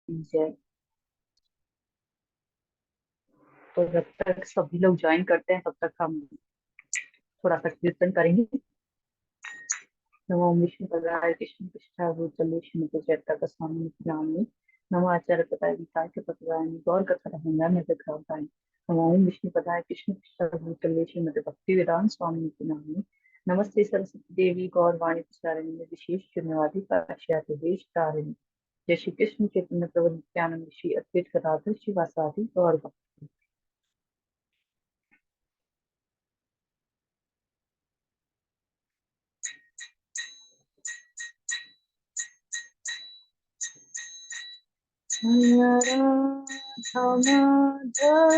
जय। तो जब तक सभी लोग ज्वाइन करते हैं तब तक हम थोड़ा सा कीर्तन करेंगे। नमो विष्णु पदाय कृष्ण पृष्ठा भूतले श्रीमते जयता स्वामी नाम। नमो आचार्य पताय विकाय के पतवाय गौर कथा रहिंगा में दिखावाय। नमो विष्णु पदाय कृष्ण पृष्ठा भूतले श्रीमते भक्ति वेदांत स्वामी नाम। नमस्ते सरस्वती देवी गौर वाणी प्रचारिणी विशेष शून्यवादी पाश्चात्य देश तारिणी। जय श्री कृष्ण चैतन्य प्रभु नित्यानंद श्री अद्वैत गदाधर शिवासादि गौर भक्त। राधा माधव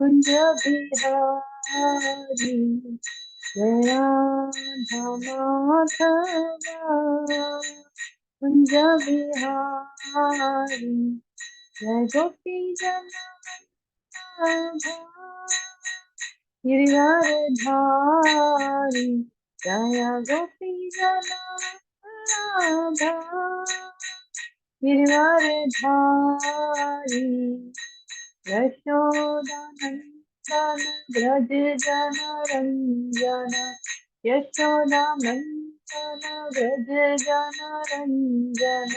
कुंज बिहारी जय राधा माधव कुंज बिहारी जय गोपी जनार्दन गिरिधारी जय गोपी जनार्दन गिरिधारी यशोदानंदन ब्रज जन रंजन यशोदानंदन ब्रज जन रंजन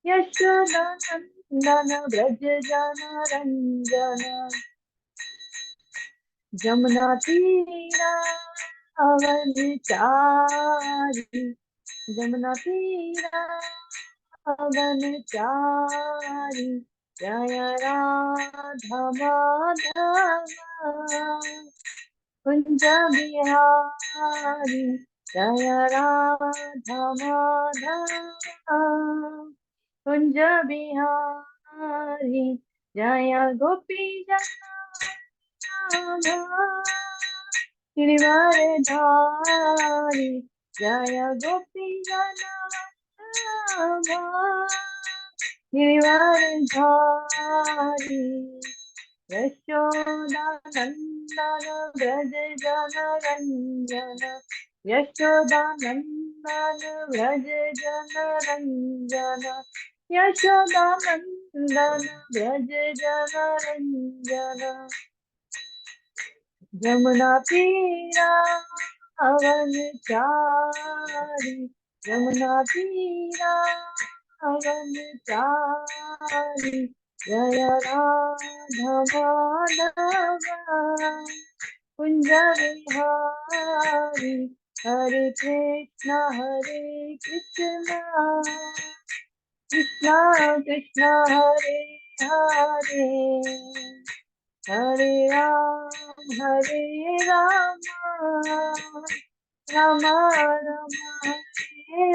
यशोदानंदन ब्रज जन रंजन जमुना तीरा अवन चारी जमुना तीरा अवन चारी जय राधा माधव कुंज बिहारी जय राधा माधव कुंज बिहारी जय गोपी गिरिधारी जय गोपी गिरिधारी यशोदानंदन ब्रज जन रंजन यशोदानंदन ब्रज जन रंजन यशोदानंदन ब्रज जन रंजन जमुना तीरा अवन चारी जमुना तीरा अवन चारी जय राधा माधव कुंज बिहारी हरे कृष्ण कृष्ण कृष्ण हरे हरे हरे राम राम राम हरे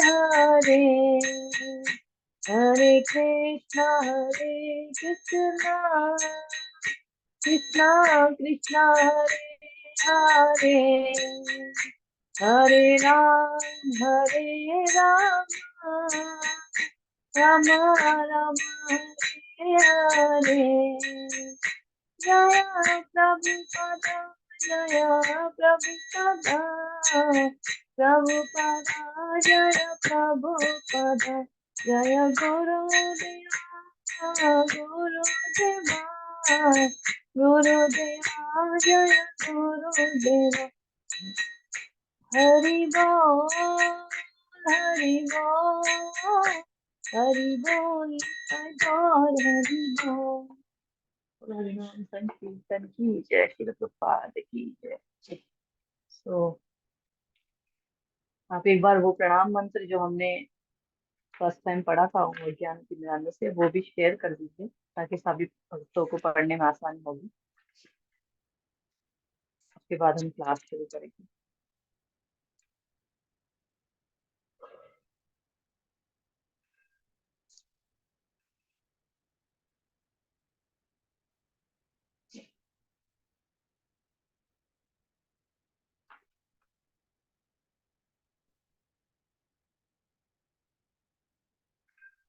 हरे हरे कृष्ण कृष्ण कृष्ण हरे हरे हरे राम राम राम हरे हरे जय प्रभुपद जय प्रभुपद प्रभुपद जय प्रभुपद जय गुरुदेवा गुरुदेवा जय गुरुदेवा हरि बोल हरि बोल हरि बोल गौर हरि बोल। हरिनाम संकीर्तन की जय श्री प्रभुपाद की जय। सो आप एक बार वो प्रणाम मंत्र जो हमने फर्स्ट टाइम पढ़ा था वो ज्ञान की निरानवे से वो भी शेयर कर दीजिए ताकि सभी भक्तों को पढ़ने में आसानी होगी। उसके बाद हम क्लास शुरू करेंगे।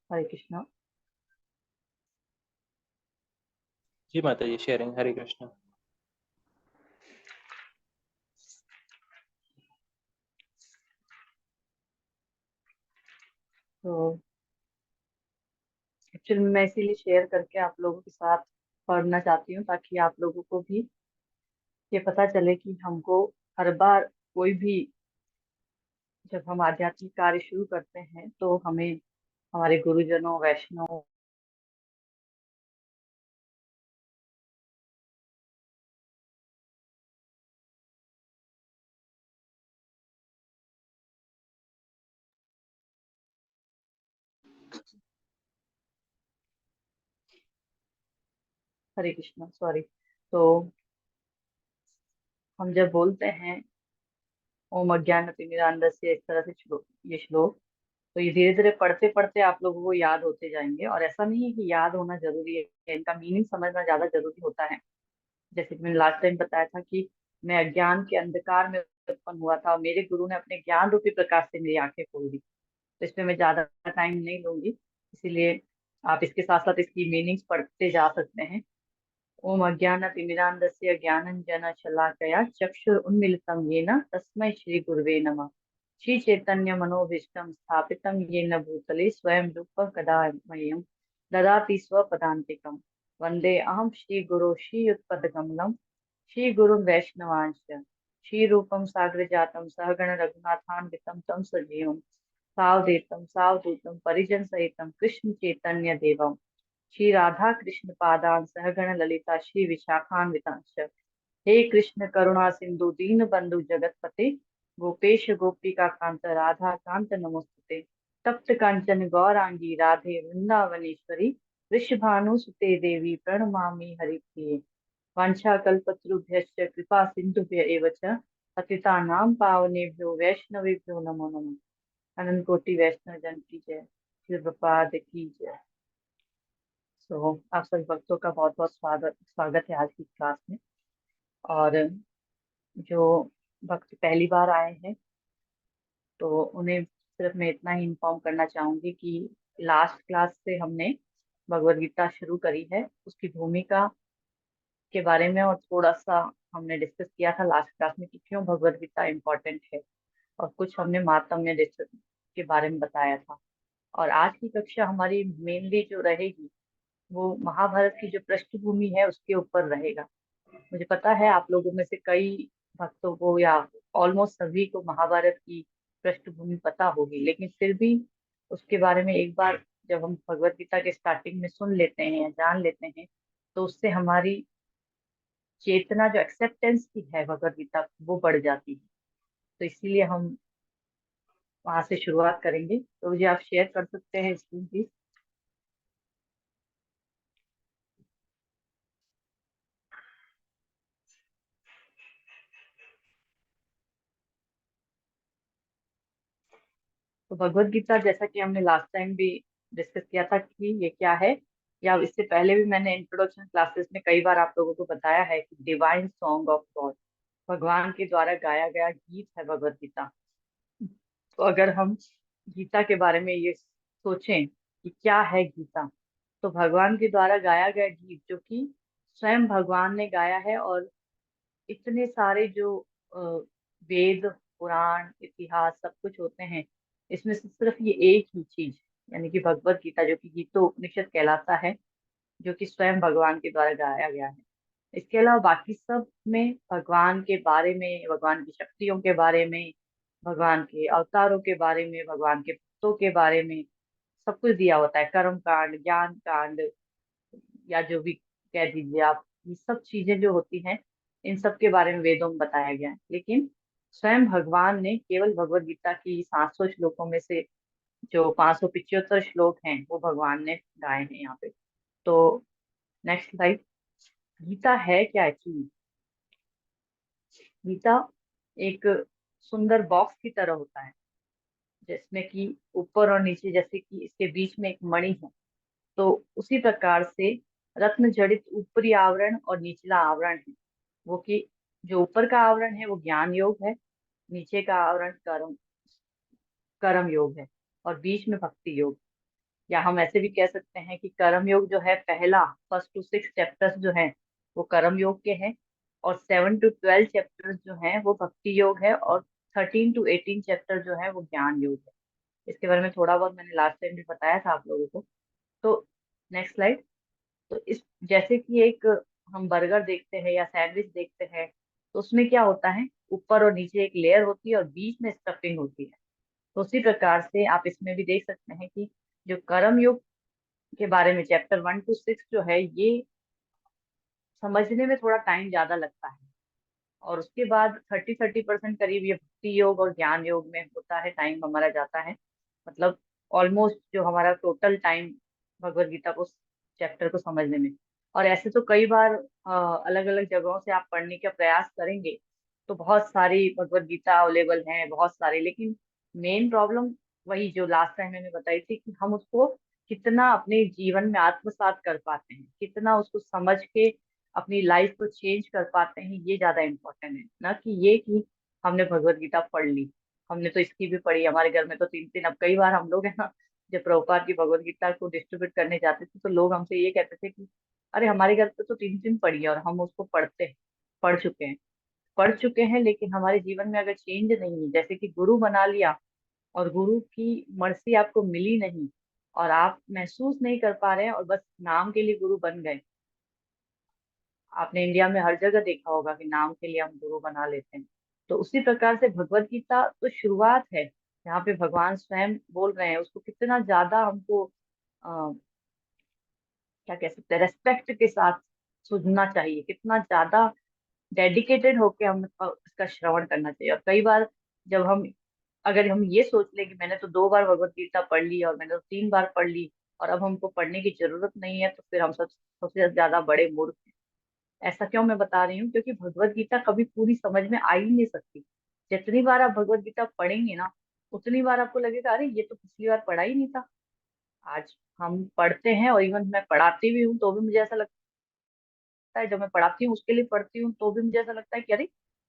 हरे कृष्णा। जी माता जी शेयरिंग हरे कृष्ण। तो एक्चुअली मैं इसीलिए शेयर करके आप लोगों के साथ पढ़ना चाहती हूँ, ताकि आप लोगों को भी ये पता चले कि हमको हर बार कोई भी, जब हम आध्यात्मिक कार्य शुरू करते हैं तो हमें हमारे गुरुजनों, वैष्णव, हरे कृष्णा, सॉरी। तो हम जब बोलते हैं ओम अज्ञानतिमिरान्धस्य, इस तरह से ये श्लोक, तो ये धीरे धीरे पढ़ते पढ़ते आप लोगों को याद होते जाएंगे। और ऐसा नहीं है कि याद होना जरूरी है, इनका मीनिंग समझना ज्यादा जरूरी होता है। जैसे कि मैंने लास्ट टाइम बताया था कि मैं अज्ञान के अंधकार में उत्पन्न हुआ था और मेरे गुरु ने अपने ज्ञान रूपी प्रकाश से मेरी आंखें खोल दी। तो इसमें मैं ज्यादा टाइम नहीं लूंगी, इसीलिए आप इसके साथ साथ इसकी मीनिंग्स पढ़ते जा सकते हैं। ओम अज्ञानतिमिरान्धस्य ज्ञानञ्जनशलाकया चक्षुरुन्मीलितं येन तस्मै श्रीगुरवे नमः। श्री चैतन्य मनोभीष्टं स्थापितं येन भूतले स्वयं रूप कदा मह्यं ददाति स्वपदान्तिकं। वन्दे अहं श्रीगुरो श्रीयुतपदकमलं श्रीगुरुं वैष्णवांश्च श्रीरूपं साग्रजातं सहगण रघुनाथान्वितं तं सजीवं सावधूतं सावधूतं परिजन सहितं कृष्ण चैतन्य देवम् श्री राधा कृष्ण पादान सहगण ललिता श्री विशाखान्वितांश। हे कृष्ण करुणा सिंधु दीन बंधु जगतपते गोपेश गोपिका कांत राधा कांत नमोस्तुते। तप्त कांचन गौरांगी राधे वृंदावनेश्वरी वृषभानुसुते देवी प्रणमामि हरिप्रिये। वाञ्छाकल्पतरुभ्यश्च कृपा सिन्धुभ्य एव च पतितानां पावनेभ्यो वैष्णवेभ्यो नमो नमः। अनंत कोटि वैष्णव जन की जय, श्री प्रपाद की जय। तो आप सभी भक्तों का बहुत बहुत स्वागत स्वागत है आज की क्लास में। और जो भक्त पहली बार आए हैं तो उन्हें सिर्फ मैं इतना ही इन्फॉर्म करना चाहूंगी कि लास्ट क्लास से हमने भगवत गीता शुरू करी है, उसकी भूमिका के बारे में और थोड़ा सा हमने डिस्कस किया था लास्ट क्लास में कि क्यों भगवत गीता इम्पोर्टेंट है, और कुछ हमने महात्म्य के बारे में बताया था। और आज की कक्षा हमारी मेनली जो रहेगी वो महाभारत की जो पृष्ठभूमि है उसके ऊपर रहेगा। मुझे पता है आप लोगों में से कई भक्तों को या ऑलमोस्ट सभी को महाभारत की पृष्ठभूमि पता होगी, लेकिन फिर भी उसके बारे में एक बार जब हम भगवत गीता के स्टार्टिंग में सुन लेते हैं या जान लेते हैं तो उससे हमारी चेतना, जो एक्सेप्टेंस की है भगवत गीता की, वो बढ़ जाती है। तो इसीलिए हम वहां से शुरुआत करेंगे। तो मुझे आप शेयर कर सकते हैं स्क्रीन प्लीज। तो भगवत गीता, जैसा कि हमने लास्ट टाइम भी डिस्कस किया था कि ये क्या है, या इससे पहले भी मैंने इंट्रोडक्शन क्लासेस में कई बार आप लोगों को बताया है कि डिवाइन सॉन्ग ऑफ गॉड, भगवान के द्वारा गाया गया गीत है भगवत गीता। तो अगर हम गीता के बारे में ये सोचें कि क्या है गीता, तो भगवान के द्वारा गाया गया गीत जो कि स्वयं भगवान ने गाया है। और इतने सारे जो अ, वेद, पुराण, इतिहास सब कुछ होते हैं, इसमें से सिर्फ ये एक ही चीज, यानी कि भगवत गीता, जो कि गीतोपनिषद कहलाता है, जो कि स्वयं भगवान के द्वारा गाया गया है। इसके अलावा बाकी सब में भगवान के बारे में, भगवान की शक्तियों के बारे में, भगवान के अवतारों के बारे में, भगवान के भक्तों के बारे में सब कुछ दिया होता है। कर्म कांड, ज्ञान कांड, या जो भी कह दीजिए आप, ये सब चीजें जो होती हैं इन सब के बारे में वेदों में बताया गया है। लेकिन स्वयं भगवान ने केवल भगवत गीता की 700 श्लोकों में से जो 575 श्लोक हैं वो भगवान ने गाए हैं यहाँ पे। तो नेक्स्ट स्लाइड। गीता है क्या एक्चुअली? गीता एक सुंदर बॉक्स की तरह होता है, जिसमें कि ऊपर और नीचे, जैसे कि इसके बीच में एक मणि है, तो उसी प्रकार से रत्न जड़ित ऊपरी आवरण और निचला आवरण है। वो कि जो ऊपर का आवरण है वो ज्ञान योग है, नीचे का आवरण कर्म कर्म योग है, और बीच में भक्ति योग। या हम ऐसे भी कह सकते हैं कि कर्म योग जो है, पहला 1 to 6 चैप्टर्स जो हैं वो कर्म योग के हैं, और 7 to 12 चैप्टर्स जो हैं वो भक्ति योग है, और 13 to 18 चैप्टर जो है वो ज्ञान योग है। इसके बारे में थोड़ा बहुत मैंने लास्ट टाइम भी बताया था आप लोगों को। तो नेक्स्ट स्लाइड। तो इस जैसे कि एक हम बर्गर देखते हैं या सैंडविच देखते हैं, तो उसमें क्या होता है, ऊपर और नीचे एक लेयर होती है और बीच में स्टफिंग होती है। तो उसी प्रकार से आप इसमें भी देख सकते हैं कि जो कर्म योग के बारे में चैप्टर 1 to 6 जो है, ये समझने में थोड़ा टाइम ज्यादा लगता है। और उसके बाद 30% करीब ये भक्ति योग और ज्ञान योग में होता है, टाइम हमारा जाता है। मतलब ऑलमोस्ट जो हमारा टोटल टाइम भगवत गीता को, चैप्टर को समझने में। और ऐसे तो कई बार अलग अलग जगहों से आप पढ़ने का प्रयास करेंगे तो बहुत सारी भगवत गीता अवेलेबल हैं, बहुत सारी। लेकिन मेन प्रॉब्लम वही जो लास्ट टाइम मैंने बताई थी कि हम उसको कितना अपने जीवन में आत्मसात कर पाते हैं, कितना उसको समझ के अपनी लाइफ को चेंज कर पाते हैं, ये ज्यादा इम्पोर्टेंट है ना कि ये कि हमने भगवत गीता पढ़ ली। हमने तो इसकी भी पढ़ी, हमारे घर में तो 3 3, अब कई बार हम लोग है ना, जब प्रभुपाद की भगवत गीता को डिस्ट्रीब्यूट करने जाते थे तो लोग हमसे ये कहते थे कि अरे हमारे घर पे तो 3 3 पढ़ी है और हम उसको पढ़ते हैं, पढ़ चुके हैं, पढ़ चुके हैं। लेकिन हमारे जीवन में अगर चेंज नहीं है, जैसे कि गुरु बना लिया और गुरु की मर्जी आपको मिली नहीं और आप महसूस नहीं कर पा रहे हैं और बस नाम के लिए गुरु बन गए। आपने इंडिया में हर जगह देखा होगा कि नाम के लिए हम गुरु बना लेते हैं। तो उसी प्रकार से भगवत गीता तो शुरुआत है, यहाँ पे भगवान स्वयं बोल रहे हैं, उसको कितना ज्यादा हमको क्या कह सकते हैं, रेस्पेक्ट के साथ सुनना चाहिए, कितना ज्यादा डेडिकेटेड होके हम इसका श्रवण करना चाहिए। और कई बार जब हम, अगर हम ये सोच ले कि मैंने तो 2 बार भगवत गीता पढ़ ली और मैंने तो 3 बार पढ़ ली और अब हमको पढ़ने की जरूरत नहीं है, तो फिर हम सबसे ज्यादा बड़े मूर्ख हैं। ऐसा क्यों मैं बता रही हूँ, क्योंकि भगवत गीता कभी पूरी समझ में आ ही नहीं सकती। जितनी बार आप भगवत गीता पढ़ेंगे ना, उतनी बार आपको लगेगा अरे ये तो पिछली बार पढ़ा ही नहीं था। आज हम पढ़ते हैं और इवन मैं पढ़ाती भी हूँ तो भी मुझे ऐसा लगता है, जब मैं पढ़ाती हूँ उसके लिए पढ़ती हूँ तो भी मुझे ऐसा लगता है कि अरे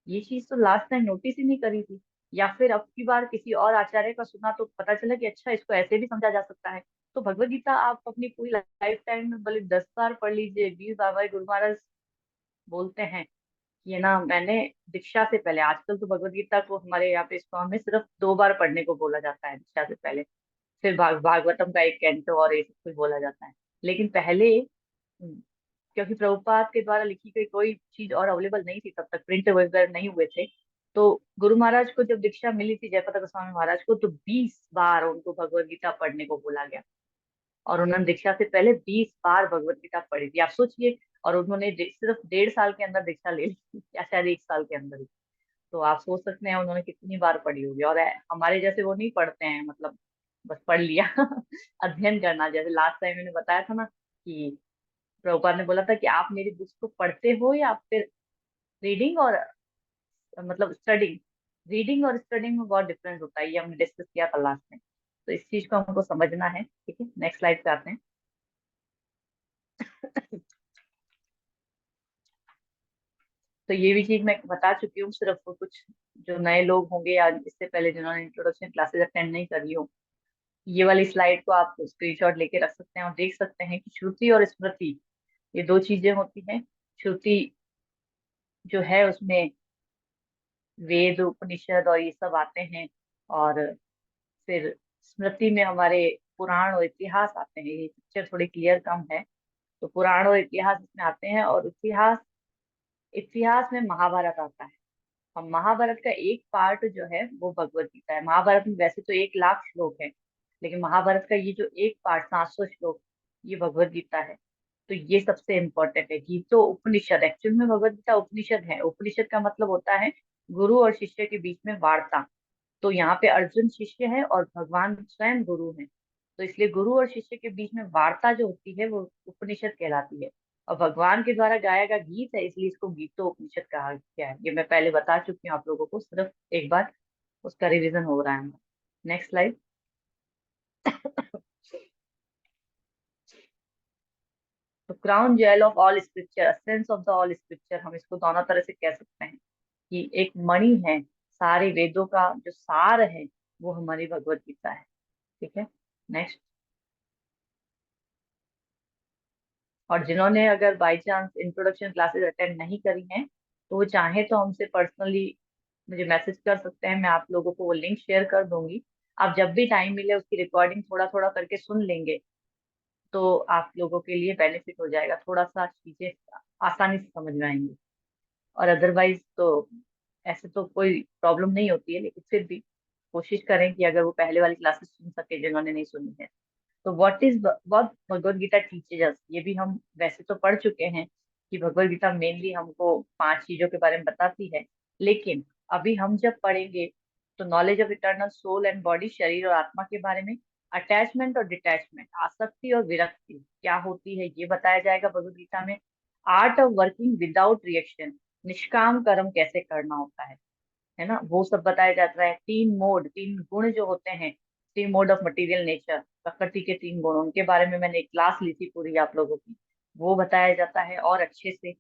ये चीज तो लास्ट टाइम नोटिस ही नहीं करी थी। या फिर अब की बार किसी और आचार्य का सुना तो पता चला कि अच्छा इसको ऐसे भी समझा जा सकता है। तो भगवत गीता आप अपनी पूरी लाइफ टाइम में भले 10 बार पढ़ लीजिए, 20 बार। भाई गुरु महाराज बोलते हैं ये ना, मैंने दीक्षा से पहले, आजकल तो भगवत गीता को हमारे यहाँ पे इस्कॉन में सिर्फ 2 बार पढ़ने को बोला जाता है दीक्षा से पहले। फिर भागवतम का एक कैंटो और ये सब कुछ बोला जाता है। लेकिन पहले क्योंकि प्रभुपाद के द्वारा लिखी गई कोई चीज और अवेलेबल नहीं थी, तब तक प्रिंट वगैरह नहीं हुए थे। तो गुरु महाराज को जब दीक्षा मिली थी जयपताका गोस्वामी महाराज को, तो 20 बार उनको भगवत गीता पढ़ने को बोला गया। और उन्होंने दीक्षा से पहले 20 बार भगवत गीता पढ़ी थी, आप सोचिए। और उन्होंने सिर्फ 1.5 साल के अंदर दीक्षा ले ली या शायद 1 साल के अंदर ही। तो आप सोच सकते हैं उन्होंने कितनी बार पढ़ी होगी। और हमारे जैसे वो नहीं पढ़ते हैं, मतलब बस पढ़ लिया अध्ययन करना, जैसे लास्ट टाइम मैंने बताया था ना कि प्रभुपाद ने बोला था कि आप मेरी बुक्स को पढ़ते हो या फिर रीडिंग और मतलब स्टडिंग। रीडिंग और स्टडिंग में बहुत डिफरेंस होता है, ये हमने डिस्कस किया था लास्ट में। तो इस चीज को हमको समझना है। ठीक है, नेक्स्ट स्लाइड पे आते हैं। तो ये भी चीज मैं बता चुकी हूँ, सिर्फ वो कुछ जो नए लोग होंगे या इससे पहले जिन्होंने इंट्रोडक्शन क्लासेस अटेंड नहीं करी हो, ये वाली स्लाइड को आप स्क्रीनशॉट लेके रख सकते हैं और देख सकते हैं कि श्रुति और स्मृति, ये दो चीजें होती हैं। श्रुति जो है उसमें वेद उपनिषद और ये सब आते हैं, और फिर स्मृति में हमारे पुराण और इतिहास आते हैं। ये पिक्चर थोड़ी क्लियर कम है, तो पुराण और इतिहास इसमें आते हैं। और इतिहास, इतिहास में महाभारत आता है। और महाभारत का एक पार्ट जो है वो भगवत गीता है। महाभारत में वैसे तो 1 लाख श्लोक है, लेकिन महाभारत का ये जो एक पार्ट 700 श्लोक, ये भगवत गीता है। तो ये सबसे इम्पोर्टेंट है। गीतो उपनिषद, एक्चुअल में भगवत गीता उपनिषद है। उपनिषद का मतलब होता है गुरु और शिष्य के बीच में वार्ता। तो यहाँ पे अर्जुन शिष्य है और भगवान स्वयं गुरु है। तो इसलिए गुरु और शिष्य के बीच में वार्ता जो होती है वो उपनिषद कहलाती है। और भगवान के द्वारा गाया गया गीत है, इसलिए इसको गीतो उपनिषद कहा गया है। ये मैं पहले बता चुकी हूँ आप लोगों को, सिर्फ एक बार उसका रिवीजन हो रहा है। Next slide. तो crown jewel of all scripture, essence of the all scripture, हम इसको दोनों तरह से कह सकते हैं कि एक मणि है, सारे वेदों का जो सार है वो हमारी भगवत गीता है। ठीक है, नेक्स्ट। और जिन्होंने अगर by chance introduction classes attend नहीं करी हैं, तो वो चाहे तो हमसे पर्सनली मुझे मैसेज कर सकते हैं, मैं आप लोगों को वो लिंक शेयर कर दूंगी। आप जब भी टाइम मिले उसकी रिकॉर्डिंग थोड़ा थोड़ा करके सुन लेंगे, तो आप लोगों के लिए बेनिफिट हो जाएगा, थोड़ा सा चीजें आसानी से समझ में आएंगी। और अदरवाइज तो ऐसे तो कोई प्रॉब्लम नहीं होती है, लेकिन फिर भी कोशिश करें कि अगर वो पहले वाली क्लासेस सुन सके जिन्होंने नहीं सुनी है। तो व्हाट भगवत गीता टीचेज अस, ये भी हम वैसे तो पढ़ चुके हैं कि भगवत गीता मेनली हमको 5 चीजों के बारे में बताती है। लेकिन अभी हम जब पढ़ेंगे तो knowledge of eternal soul and body, शरीर और आत्मा के बारे में, अटैचमेंट और डिटैचमेंट, आसक्ति और विरक्ति क्या होती है ये बताया जाएगा भगवत गीता में। Art of working without reaction, निष्काम कर्म कैसे करना होता है ना, वो सब बताया जाता है। 3 मोड, 3 गुण जो होते हैं, 3 मोड ऑफ मटेरियल नेचर, प्रकृति के 3 गुण, उनके बारे में मैंने एक क्लास ली थी पूरी आप लोगों की, वो बताया जाता है और अच्छे से।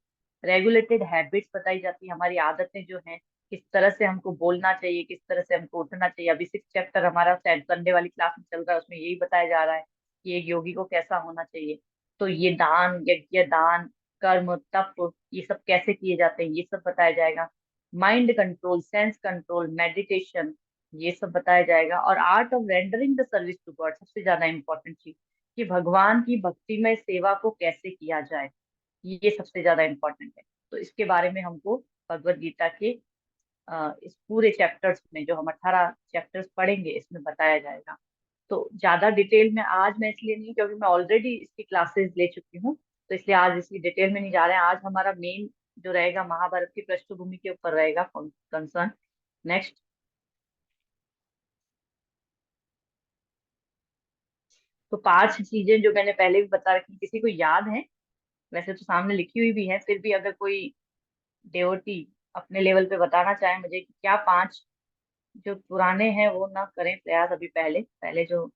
रेगुलेटेड हैबिट्स बताई जाती है, हमारी आदतें जो हैं, किस तरह से हमको बोलना चाहिए, किस तरह से हमको उठना चाहिए। अभी 6 चैप्टर हमारा संडे वाली क्लास में चल रहा है, उसमें यही बताया जा रहा है कि एक योगी को कैसा होना चाहिए। तो ये दान, यज्ञ, दान, कर्म, तप, ये सब कैसे किए जाते हैं, ये सब बताया जाएगा। Mind control, sense control, meditation, ये सब बताया जाएगा। और art of rendering the service to God, सबसे ज्यादा इंपॉर्टेंट चीज, कि भगवान की भक्तिमय सेवा को कैसे किया जाए, ये सबसे ज्यादा इंपॉर्टेंट है। तो इसके बारे में हमको भगवत गीता के इस पूरे चैप्टर्स में, जो हम 18 चैप्टर्स पढ़ेंगे, इसमें बताया जाएगा। तो ज्यादा डिटेल में आज मैं इसलिए नहीं, क्योंकि मैं ऑलरेडी इसकी क्लासेस ले चुकी हूँ, तो इसलिए आज इसकी डिटेल में नहीं जा रहे हैं। आज हमारा मेन जो रहेगा महाभारत की पृष्ठभूमि के ऊपर रहेगा कंसर्न। नेक्स्ट। तो 5 चीजें जो मैंने पहले भी बता रखी, किसी को याद है? वैसे तो सामने लिखी हुई भी है, फिर भी अगर कोई डेवोटी अपने लेवल पे बताना चाहे मुझे कि क्या 5, जो पुराने हैं वो ना करें प्रयास, अभी पहले पहले जो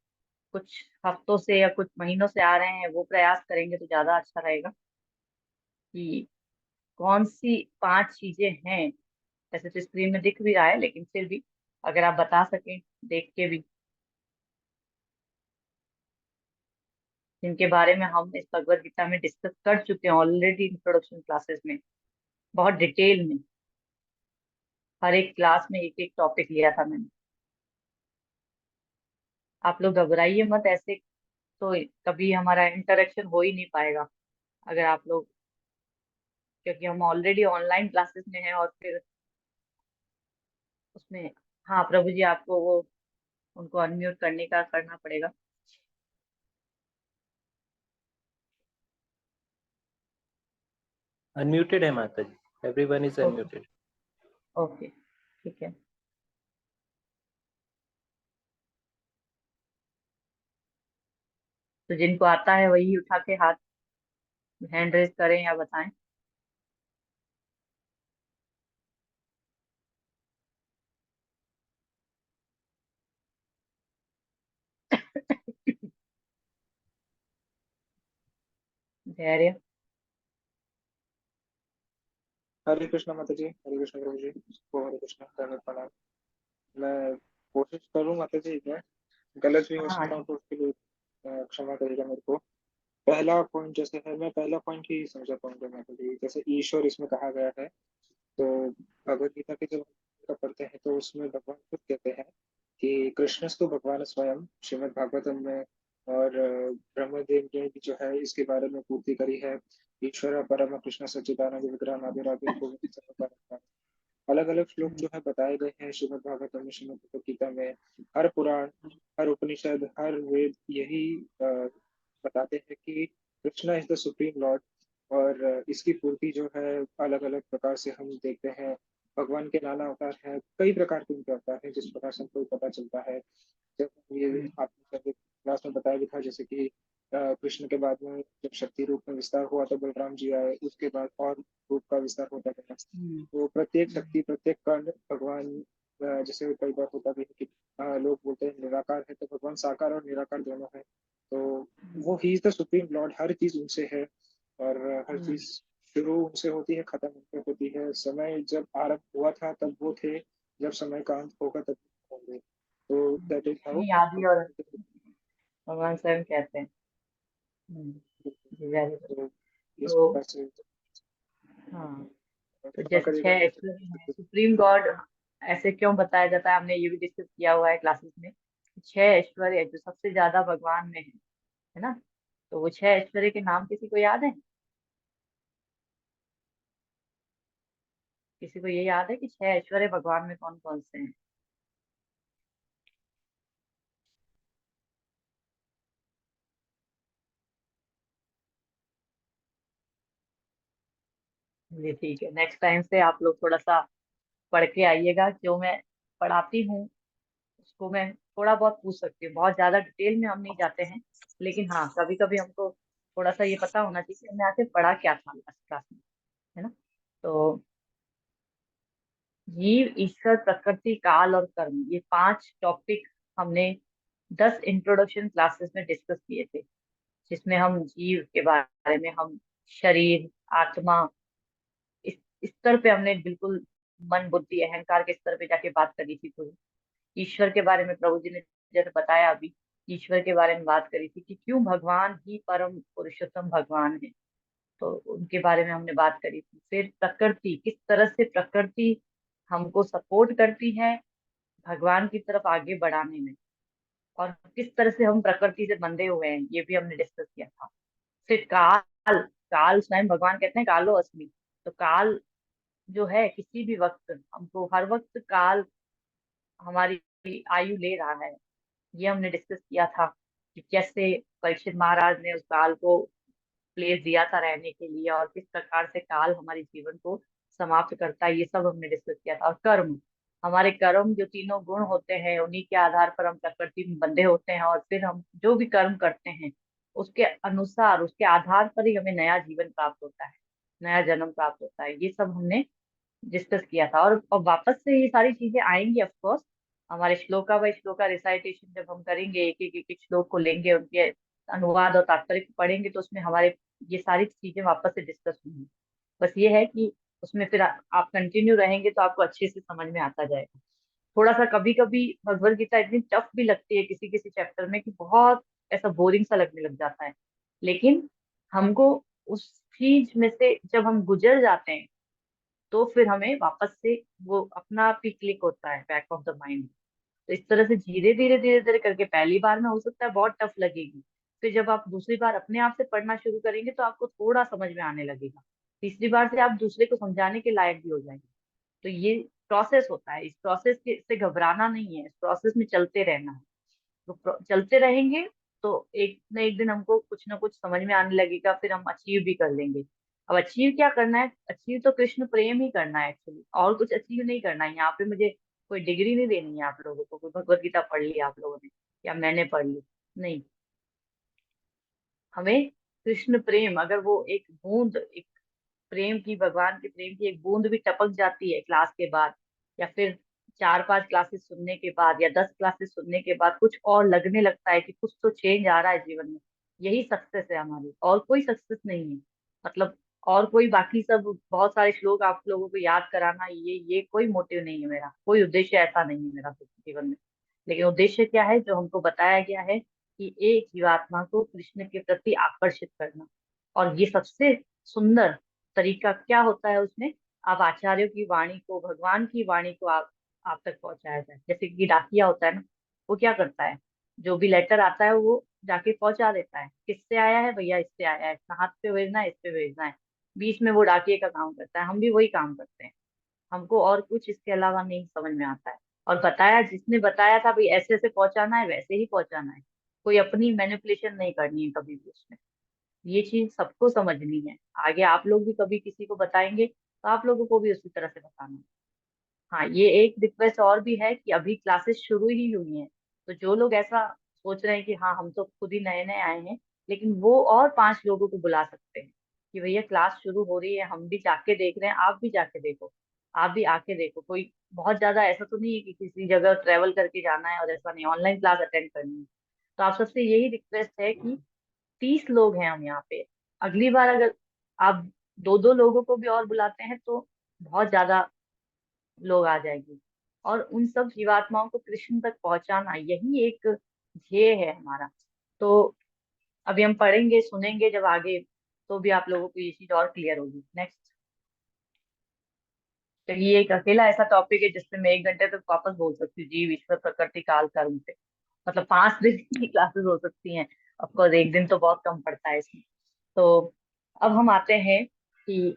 कुछ हफ्तों से या कुछ महीनों से आ रहे हैं वो प्रयास करेंगे तो ज्यादा अच्छा रहेगा। कि कौन सी 5 चीजें हैं? वैसे तो स्क्रीन में दिख भी रहा है, लेकिन फिर भी अगर आप बता सकें देख के भी, जिनके बारे में हम इस भगवत गीता में डिस्कस कर चुके हैं ऑलरेडी इंट्रोडक्शन क्लासेस में, बहुत डिटेल में। हर एक क्लास में एक एक टॉपिक लिया था मैंने। आप लोग घबराइए मत, ऐसे तो कभी हमारा इंटरेक्शन हो ही नहीं पाएगा अगर आप लोग, क्योंकि हम ऑलरेडी ऑनलाइन क्लासेस में हैं, और फिर उसमें, हाँ प्रभु जी, आपको वो उनको अनम्यूट करने का करना पड़ेगा। अनम्यूटेड है माता जी, everyone is okay. Unmuted. Okay, ठीक है। तो जिनको आता है वही उठा के हाथ, हैंड रेज करें या बताएं। धैर्य। हरे कृष्णा माता जी, हरे कृष्णा प्रभु जी, सबको हरे कृष्णा दंडवत प्रणाम। मैं कोशिश करूँ माता जी, मैं गलत भी हो हाँ सकता हूँ तो उसके लिए क्षमा करिएगा मेरे को। पहला पॉइंट जैसे है, मैं पहला पॉइंट ही समझा पाऊंगा माता जी। जैसे ईश्वर इसमें कहा गया है, तो भगवत गीता के जब हम पढ़ते हैं तो उसमें भगवान खुद कहते हैं कि कृष्णस्तु भगवान स्वयं, श्रीमद् भागवतम में। और ब्रह्मदेव ने भी जो है इसके बारे में पूर्ति करी है। ईश्वर परम कृष्ण सच्चिदानंद विग्रह आदिराधि गोविंद सर्वकारण। अलग अलग श्लोक जो है बताए गए हैं श्रीमद् भागवतम में, श्रीमद् भगवत गीता में। हर पुराण, हर उपनिषद, हर वेद यही बताते हैं कि Krishna is the supreme Lord. और इसकी पूर्ति जो है अलग अलग प्रकार से हम देखते हैं। भगवान के नाना अवतार हैं, कई प्रकार के उनके अवतार हैं, जिस प्रकार से हमको पता चलता है। जब ये आपने जब क्लास में बताया भी था, जैसे कि कृष्ण के बाद में जब शक्ति रूप में विस्तार हुआ तो बलराम जी आए, उसके बाद और रूप का विस्तार होता गया। तो प्रत्येक शक्ति, प्रत्येक कर्ण भगवान, जैसे कई बार होता भी है कि लोग बोलते हैं निराकार है, तो भगवान साकार और निराकार दोनों है। तो वो ही इज द सुप्रीम लॉर्ड, हर चीज उनसे है। और हर चीज शुरू उनसे होती है, खत्म उनसे होती है। समय जब आरंभ हुआ था तब वो थे, जब समय का अंत होगा तब वो होंगे। तो दैट इज हाउ। नहीं, आदि और भगवान स्वयं कहते हैं। जी, वेरी गुड। तो इस तो प्रकार से हाँ, तो क्षमा जैसे करिएगा 6 ऐश्वर्य हैं, सुप्रीम गॉड ऐसे क्यों बताया जाता है, हमने ये भी डिस्कस किया हुआ है क्लासेस में। 6 ऐश्वर्य जो सबसे ज्यादा भगवान में है ना, तो वो 6 ऐश्वर्य के नाम किसी को याद है? किसी को ये याद है कि 6 ऐश्वर्य भगवान में कौन कौन से हैं? जी ठीक है, नेक्स्ट टाइम से आप लोग थोड़ा सा पढ़ के आइएगा। जो मैं पढ़ाती हूँ उसको मैं थोड़ा बहुत पूछ सकती हूँ, बहुत ज्यादा डिटेल में हम नहीं जाते हैं। लेकिन हाँ, कभी कभी हमको थोड़ा सा ये पता होना चाहिए कि हमने आके पढ़ा क्या था लास्ट क्लास में, है ना? तो जीव, ईश्वर, प्रकृति, काल और कर्म, ये 5 टॉपिक हमने 10 इंट्रोडक्शन क्लासेस में डिस्कस किए थे। जिसमें हम जीव के बारे में, हम शरीर, आत्मा, इस स्तर पे हमने बिल्कुल मन बुद्धि अहंकार के स्तर पे जाके बात करी थी पूरी। ईश्वर के बारे में प्रभु जी ने जैसे बताया अभी, ईश्वर के बारे में बात करी थी कि क्यों भगवान ही परम पुरुषोत्तम भगवान है। तो उनके बारे में हमने बात करी थी। फिर प्रकृति, किस तरह से प्रकृति हमको सपोर्ट करती है भगवान की तरफ आगे बढ़ाने में, और किस तरह से हम प्रकृति से बंधे हुए हैं, ये भी हमने डिस्कस किया था। फिर काल, काल स्वयं भगवान कहते हैं कालो अस्मि। तो काल जो है, किसी भी वक्त हमको, हर वक्त काल हमारी आयु ले रहा है, ये हमने डिस्कस किया था। कि कैसे परीक्षित महाराज ने उस काल को प्लेस दिया था रहने के लिए, और किस प्रकार से काल हमारे जीवन को समाप्त करता है, ये सब हमने डिस्कस किया था। और कर्म, हमारे कर्म जो तीनों गुण होते हैं, उन्हीं के आधार पर हम प्रकृति में बंधे होते हैं, और फिर हम जो भी कर्म करते हैं उसके अनुसार, उसके आधार पर ही हमें नया जीवन प्राप्त होता है, नया जन्म प्राप्त होता है। ये सब हमने डिस्कस किया था। और वापस से ये सारी चीजें आएंगी ऑफ कोर्स। हमारे श्लोका बाय श्लोका रिसाइटेशन जब हम करेंगे, एक एक श्लोक को लेंगे, उनके अनुवाद और तात्पर्य को पढ़ेंगे, तो उसमें हमारे ये सारी चीजें वापस से डिस्कस होंगी। बस ये है कि उसमें फिर आप कंटिन्यू रहेंगे तो आपको अच्छे से समझ में आता जाएगा। थोड़ा सा कभी कभी भगवत गीता इतनी टफ भी लगती है किसी किसी चैप्टर में कि बहुत ऐसा बोरिंग सा लगने लग जाता है। लेकिन हमको उस चीज में से जब हम गुजर जाते हैं, तो फिर हमें वापस से वो अपना आप ही क्लिक होता है बैक ऑफ द माइंड। तो इस तरह से धीरे धीरे करके पहली बार में हो सकता है बहुत टफ लगेगी। फिर जब आप दूसरी बार अपने आप से पढ़ना शुरू करेंगे तो आपको थोड़ा समझ में आने लगेगा। तीसरी बार से आप दूसरे को समझाने के लायक भी हो जाएंगे। तो ये प्रोसेस होता है, इस प्रोसेस के से घबराना नहीं है, इस प्रोसेस में चलते रहना है। तो चलते रहेंगे तो एक न एक दिन हमको कुछ ना कुछ समझ में आने लगेगा, फिर हम अचीव भी कर लेंगे। अब अचीव क्या करना है? अचीव तो कृष्ण प्रेम ही करना है एक्चुअली, और कुछ अचीव नहीं करना है। यहाँ पे मुझे कोई डिग्री नहीं देनी है आप लोगों को, कोई भगवत गीता पढ़ ली आप लोगों ने या मैंने पढ़ ली, नहीं। हमें कृष्ण प्रेम, अगर वो एक बूंद, एक प्रेम की, भगवान के प्रेम की एक बूंद भी टपक जाती है क्लास के बाद, या फिर 4-5 क्लासेस सुनने के बाद, या 10 क्लासेस सुनने के बाद कुछ और लगने लगता है कि कुछ तो चेंज आ रहा है जीवन में, यही सक्सेस है हमारी, और कोई सक्सेस नहीं है। मतलब और कोई बाकी सब बहुत सारे श्लोक आप लोगों को याद कराना, ये कोई मोटिव नहीं है मेरा, कोई उद्देश्य ऐसा नहीं है मेरा जीवन में। लेकिन उद्देश्य क्या है जो हमको बताया गया है, कि एक जीवात्मा को कृष्ण के प्रति आकर्षित करना। और ये सबसे सुंदर तरीका क्या होता है उसमें, आप आचार्यों की वाणी को, भगवान की वाणी को आप तक पहुंचाया जाए। जैसे कि डाकिया होता है ना, वो क्या करता है, जो भी लेटर आता है वो जाके पहुंचा देता है, किससे आया है भैया, इससे आया है, इतना हाथ पे भेजना है, इस पे भेजना है। बीच में वो डाकिए का काम करता है, हम भी वही काम करते हैं। हमको और कुछ इसके अलावा नहीं समझ में आता है। और बताया, जिसने बताया था भाई ऐसे ऐसे पहुंचाना है, वैसे ही पहुंचाना है। कोई अपनी मैनिपुलेशन नहीं करनी है कभी भी उसमें। ये चीज सबको समझनी है। आगे आप लोग भी कभी किसी को बताएंगे तो आप लोगों को भी उसी तरह से बताना है। हाँ, ये एक रिक्वेस्ट और भी है कि अभी क्लासेस शुरू ही हुई हैं। तो जो लोग ऐसा सोच रहे हैं कि हाँ हम तो खुद ही नए नए आए हैं, लेकिन वो और 5 लोगों को बुला सकते हैं कि भैया क्लास शुरू हो रही है, हम भी जाके देख रहे हैं, आप भी जाके देखो, आप भी आके देखो। कोई बहुत ज्यादा ऐसा तो नहीं है कि किसी जगह ट्रेवल करके जाना है, और ऐसा नहीं, ऑनलाइन क्लास अटेंड करनी है। तो आप सबसे यही रिक्वेस्ट है कि 30 लोग हैं हम यहाँ पे। अगली बार अगर आप 2-2 लोगों को भी और बुलाते हैं तो बहुत ज्यादा लोग आ जाएंगे। और उन सब जीवात्माओं को कृष्ण तक पहुंचाना, यही एक ध्येय है हमारा। तो अभी हम पढ़ेंगे सुनेंगे जब आगे, तो भी आप लोगों को ये चीज और क्लियर होगी। नेक्स्ट। तो ये एक अकेला ऐसा टॉपिक है जिससे मैं 1 घंटे तक वापस बोल सकती हूँ, जीव, ईश्वर, प्रकृति, काल, कर्म पे। मतलब 5 दिन की क्लासेस हो सकती हैं। ऑफकोर्स एक दिन तो बहुत कम पड़ता है इसमें। तो अब हम आते हैं कि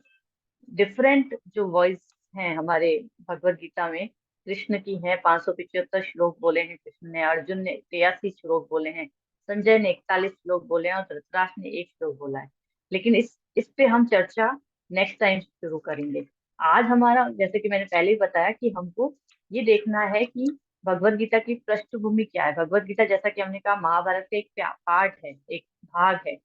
डिफरेंट जो वॉइस हैं हमारे भगवत गीता में। कृष्ण की है 575 श्लोक बोले हैं कृष्ण ने, अर्जुन ने 83 श्लोक बोले हैं, संजय ने 41 श्लोक बोले हैं और धृतराष्ट्र ने 1 श्लोक बोला है। लेकिन इस पे हम चर्चा नेक्स्ट टाइम शुरू करेंगे। आज हमारा, जैसे कि मैंने पहले ही बताया, कि हमको ये देखना है कि भगवत गीता की पृष्ठभूमि क्या है। भगवत गीता, जैसा कि हमने कहा, महाभारत का एक पार्ट है, एक भाग है।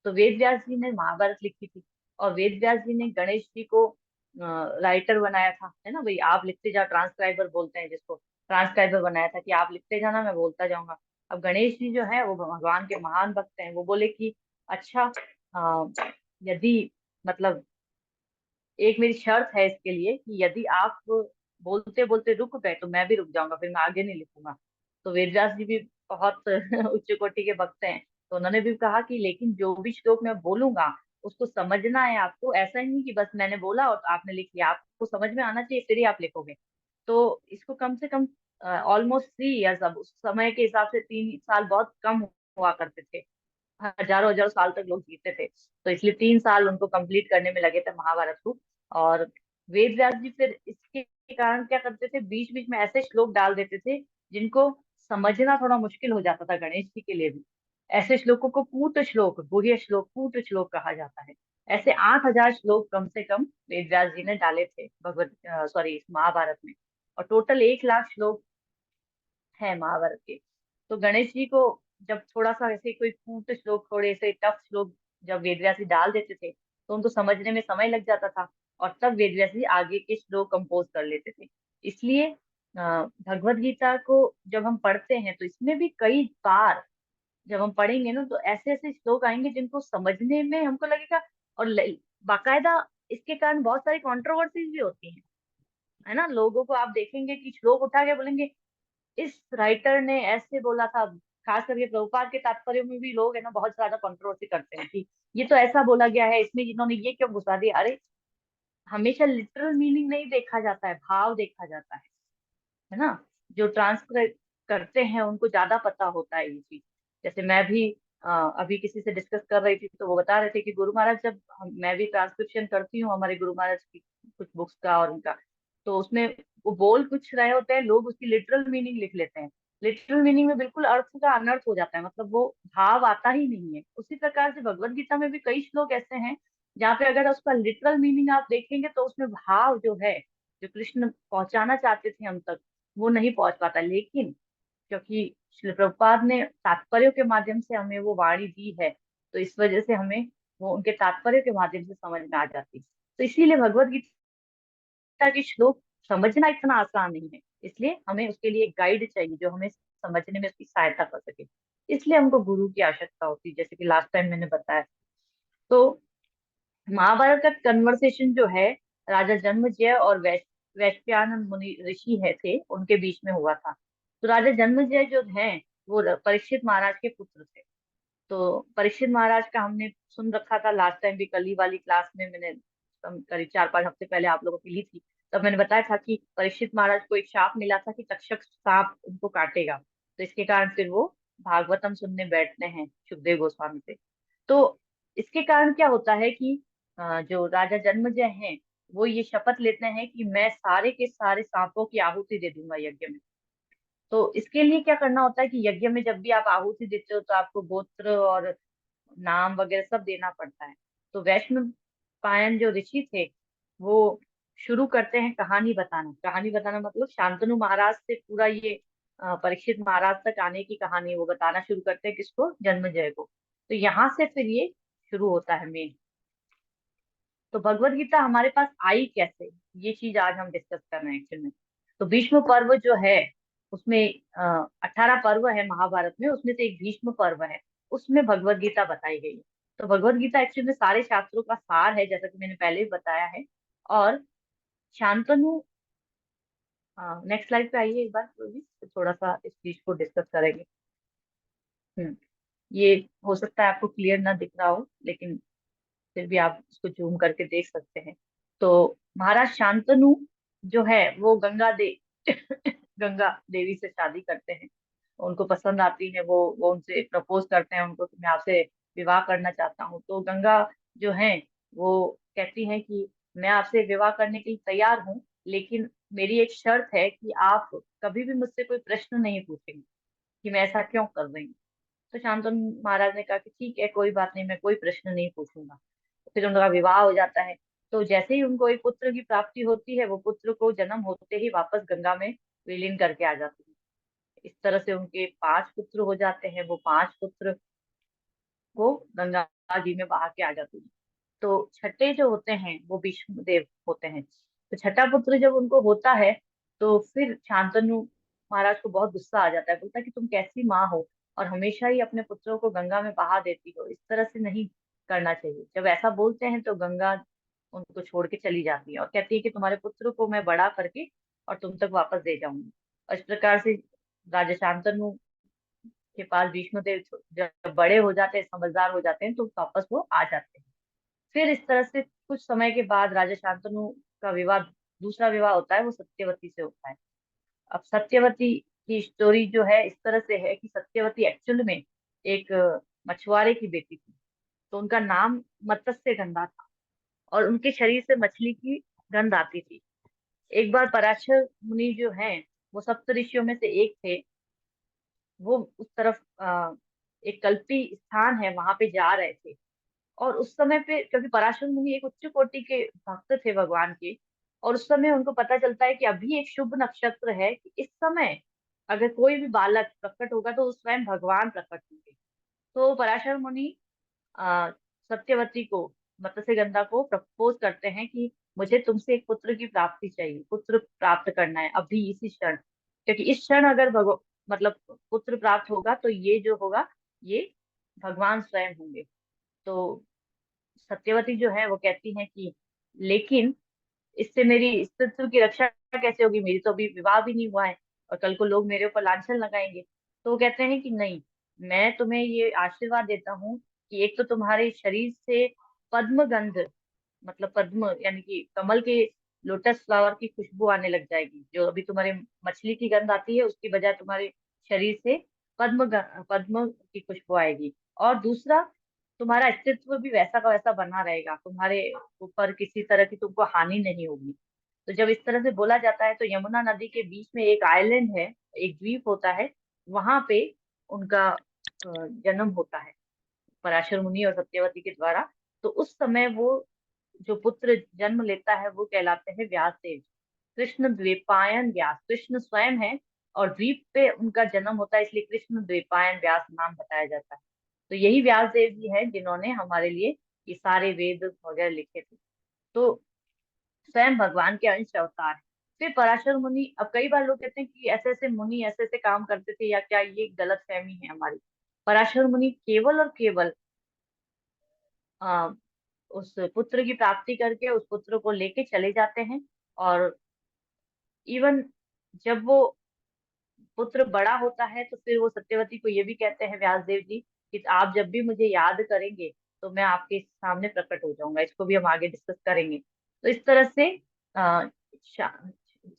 तो वेद व्यास जी ने महाभारत लिखी थी, और वेद व्यास जी ने गणेश जी को राइटर बनाया था, है ना भाई, आप लिखते जाओ, ट्रांसक्राइबर बोलते हैं जिसको, ट्रांसक्राइबर बनाया था कि आप लिखते जाना, मैं बोलता जाऊंगा। अब गणेश जी जो है वो भगवान के महान भक्त हैं, वो बोले कि अच्छा, यदि मतलब एक मेरी शर्त है इसके लिए कि यदि आप बोलते बोलते रुक गए तो मैं भी रुक जाऊंगा, फिर मैं आगे नहीं लिखूंगा। तो वेदव्यास जी भी बहुत उच्च कोटि के भक्त हैं, तो उन्होंने भी कहा कि लेकिन जो भी श्लोक मैं बोलूंगा उसको समझना है आपको, ऐसा ही नहीं कि बस मैंने बोला और आपने लिख लिया, आपको समझ में आना चाहिए फिर ही आप लिखोगे। तो इसको कम से कम ऑलमोस्ट 3 इयर्स, अब उस समय के हिसाब से 3 साल बहुत कम हुआ करते थे, हजारों हजारों साल तक लोग जीते थे, तो इसलिए 3 साल उनको कंप्लीट करने में लगे थे महाभारत को। और वेद व्यास जी फिर इसके कारण क्या करते थे, बीच बीच में ऐसे श्लोक डाल देते थे जिनको समझना थोड़ा मुश्किल हो जाता था गणेश जी के लिए भी। ऐसे श्लोकों को कूट श्लोक, गुह्य श्लोक, कूट श्लोक कहा जाता है। ऐसे 8,000 श्लोक कम से कम वेद व्यास जी ने डाले थे भगवत सॉरी महाभारत में, और टोटल 1 लाख श्लोक है महाभारत के। तो गणेश जी को जब थोड़ा सा ऐसे कोई कूट श्लोक, थोड़े से टफ श्लोक जब वेदव्यास डाल देते थे तो उनको समझने में समय लग जाता था, और तब वेदव्यास जी आगे के श्लोक कंपोज कर लेते थे। इसलिए भगवत गीता को जब हम पढ़ते हैं तो इसमें भी कई बार जब हम पढ़ेंगे ना, तो ऐसे ऐसे श्लोक आएंगे जिनको समझने में हमको लगेगा, और बाकायदा इसके कारण बहुत सारी कंट्रोवर्सीज भी होती हैं, है ना। लोगों को आप देखेंगे कि श्लोक उठा के बोलेंगे इस राइटर ने ऐसे बोला था। खास करके प्रभुपाद के तात्पर्य में भी लोग है ना बहुत ज्यादा कंट्रोवर्सी करते हैं कि ये तो ऐसा बोला गया है, इसमें इन्होंने ये क्यों घुसा दिया। अरे, हमेशा लिटरल मीनिंग नहीं देखा जाता है, भाव देखा जाता है ना। जो ट्रांसक्राइब करते हैं उनको ज्यादा पता होता है ये चीज। जैसे मैं भी अभी किसी से डिस्कस कर रही थी तो वो बता रहे थे कि गुरु महाराज, जब मैं भी ट्रांसक्रिप्शन करती हूँ हमारे गुरु महाराज की कुछ बुक्स का और उनका, तो उसमें वो बोल कुछ रहे होते हैं, लोग उसकी लिटरल मीनिंग लिख लेते हैं। लिटरल मीनिंग में बिल्कुल अर्थ का अनर्थ हो जाता है, मतलब वो भाव आता ही नहीं है। उसी प्रकार से भगवत गीता में भी कई श्लोक ऐसे हैं जहाँ पे अगर उसका लिटरल मीनिंग आप देखेंगे तो उसमें भाव जो है, जो कृष्ण पहुंचाना चाहते थे हम तक, वो नहीं पहुंच पाता। लेकिन क्योंकि श्रील प्रभुपाद ने तात्पर्यों के माध्यम से हमें वो वाणी दी है, तो इस वजह से हमें वो उनके तात्पर्य के माध्यम से समझ में आ जाती है। तो इसीलिए भगवत गीता के श्लोक समझना इतना आसान नहीं है, इसलिए हमें उसके लिए एक गाइड चाहिए जो हमें समझने में उसकी सहायता कर सके। इसलिए हमको गुरु की आवश्यकता होती है, जैसे कि लास्ट टाइम मैंने बताया। तो महाभारत का कन्वर्सेशन जो है राजा जन्मेजय और वैश्वानर मुनि ऋषि है थे उनके बीच में हुआ था। तो राजा जन्मेजय जो हैं वो परीक्षित महाराज के पुत्र थे। तो परीक्षित महाराज का हमने सुन रखा था लास्ट टाइम भी, कल ही वाली क्लास में मैंने करीब 4-5 हफ्ते पहले आप लोगों को ली थी। तब मैंने बताया था कि परीक्षित महाराज को एक शाप मिला था कि तक्षक सांप उनको काटेगा, तो इसके कारण फिर वो भागवतम सुनने बैठते हैं सुखदेव गोस्वामी से। तो इसके कारण क्या होता है कि जो राजा जन्मेजय हैं वो ये शपथ लेते हैं कि मैं सारे के सारे सांपों की आहुति दे दूंगा यज्ञ में। तो इसके लिए क्या करना होता है कि यज्ञ में जब भी आप आहुति देते हो तो आपको गोत्र और नाम वगैरह सब देना पड़ता है। तो वैष्णव पायन जो ऋषि थे वो शुरू करते हैं कहानी बताना। कहानी बताना मतलब शांतनु महाराज से पूरा ये परीक्षित महाराज तक आने की कहानी वो बताना शुरू करते हैं, किसको, जन्मेजय को। तो यहाँ से फिर ये शुरू होता है मेन। तो भगवत गीता हमारे पास आई कैसे, ये चीज आज हम डिस्कस कर रहे हैं एक्चुअली में। तो भीष्म पर्व जो है उसमें 18 पर्व है महाभारत में, उसमें से एक भीष्म पर्व है, उसमें भगवत गीता बताई गई है। तो भगवत गीता एक्चुअली में सारे शास्त्रों का सार है, जैसा कि मैंने पहले भी बताया है। और शांतनु, नेक्स्ट स्लाइड पे आइए एक बार तो थोड़ा सा इस चीज को डिस्कस करेंगे। हम्म ये हो सकता है आपको क्लियर ना दिख रहा हो, लेकिन फिर भी आप इसको जूम करके देख सकते हैं। तो महाराज शांतनु जो है वो गंगा देवी से शादी करते हैं। उनको पसंद आती है, वो उनसे प्रपोज करते हैं उनको कि मैं आपसे विवाह करना चाहता हूँ। तो गंगा जो है वो कहती है कि मैं आपसे विवाह करने के लिए तैयार हूँ, लेकिन मेरी एक शर्त है कि आप कभी भी मुझसे कोई प्रश्न नहीं पूछेंगे कि मैं ऐसा क्यों कर रही हूँ। तो शांतनु महाराज ने कहा कि ठीक है, कोई बात नहीं, मैं कोई प्रश्न नहीं पूछूंगा। फिर उनका विवाह हो जाता है। तो जैसे ही उनको एक पुत्र की प्राप्ति होती है, वो पुत्र को जन्म होते ही वापस गंगा में विलीन करके आ जाते हैं। इस तरह से उनके 5 पुत्र हो जाते हैं। वो 5 पुत्र को गंगा जी में बहा के आ जाते हैं। तो छठे जो होते हैं वो भीष्म देव होते हैं। तो छठा पुत्र जब उनको होता है, तो फिर शांतनु महाराज को बहुत गुस्सा आ जाता है। बोलता है कि तुम कैसी माँ हो और हमेशा ही अपने पुत्रों को गंगा में बहा देती हो, इस तरह से नहीं करना चाहिए। जब ऐसा बोलते हैं तो गंगा उनको छोड़ के चली जाती है और कहती है कि तुम्हारे पुत्र को मैं बड़ा करके और तुम तक वापस दे जाऊंगी। और इस प्रकार से राजा शांतनु के पास भीष्मदेव जब बड़े हो जाते हैं, समझदार हो जाते हैं, तो वापस वो आ जाते हैं। फिर इस तरह से कुछ समय के बाद राजा शांतनु का विवाह, दूसरा विवाह होता है, वो सत्यवती से होता है। अब सत्यवती की स्टोरी जो है इस तरह से है कि सत्यवती एक्चुअल में एक मछुआरे की बेटी थी। तो उनका नाम मत्स्य गंधा था और उनके शरीर से मछली की गंध आती थी। एक बार पराशर मुनि जो हैं, वो सप्त ऋषियों में से एक थे। वो उस तरफ एक कल्पी स्थान है, वहां पे जा रहे थे। और उस समय पे, क्योंकि पराशर मुनि एक उच्च कोटि के भक्त थे भगवान के, और उस समय उनको पता चलता है कि अभी एक शुभ नक्षत्र है कि इस समय अगर कोई भी बालक प्रकट होगा तो वो स्वयं भगवान प्रकट होंगे। तो पराशर मुनि आ, सत्यवती को, मत्स्यगंधा को प्रपोज करते हैं कि मुझे तुमसे एक पुत्र की प्राप्ति चाहिए, पुत्र प्राप्त करना है अभी इसी क्षण। क्योंकि इस क्षण अगर मतलब पुत्र प्राप्त होगा तो ये जो होगा, ये भगवान स्वयं होंगे। तो सत्यवती जो है वो कहती है कि लेकिन इससे मेरी अस्तित्व की रक्षा कैसे होगी, मेरी तो अभी विवाह भी नहीं हुआ है और कल को लोग मेरे ऊपर लांछन लगाएंगे। तो वो कहते हैं कि नहीं, मैं तुम्हें ये आशीर्वाद देता हूँ कि एक तो तुम्हारे शरीर से पद्म गंध, मतलब पद्म यानी कि कमल के, लोटस फ्लावर की खुशबू आने लग जाएगी। जो अभी तुम्हारे मछली की गंध आती है उसकी बजाय तुम्हारे शरीर से पद्म की खुशबू आएगी। और दूसरा, तुम्हारा अस्तित्व भी वैसा का वैसा बना रहेगा, तुम्हारे ऊपर किसी तरह की तुमको हानि नहीं होगी। तो जब इस तरह से बोला जाता है तो यमुना नदी के बीच में एक आइलैंड है, एक द्वीप होता है, वहां पे उनका जन्म होता है पराशर मुनि और सत्यवती के द्वारा। तो उस समय वो जो पुत्र जन्म लेता है वो कहलाते हैं व्यास देव। कृष्ण द्वैपायन व्यास, कृष्ण स्वयं है और द्वीप पे उनका जन्म होता है, इसलिए कृष्ण द्वैपायन व्यास नाम बताया जाता है। तो यही व्यास देव जी हैं जिन्होंने हमारे लिए ये सारे वेद वगैरह लिखे थे। तो स्वयं भगवान के अंश अवतार है। फिर पराशर मुनि, अब कई बार लोग कहते हैं कि ऐसे ऐसे मुनि ऐसे ऐसे काम करते थे या क्या, ये गलत फहमी है हमारी। पराशर मुनि केवल और केवल आ, उस पुत्र की प्राप्ति करके उस पुत्र को लेके चले जाते हैं। और इवन जब वो पुत्र बड़ा होता है तो फिर वो सत्यवती को ये भी कहते हैं व्यास देव जी कि आप जब भी मुझे याद करेंगे तो मैं आपके सामने प्रकट हो जाऊंगा। इसको भी हम आगे डिस्कस करेंगे। तो इस तरह से आ,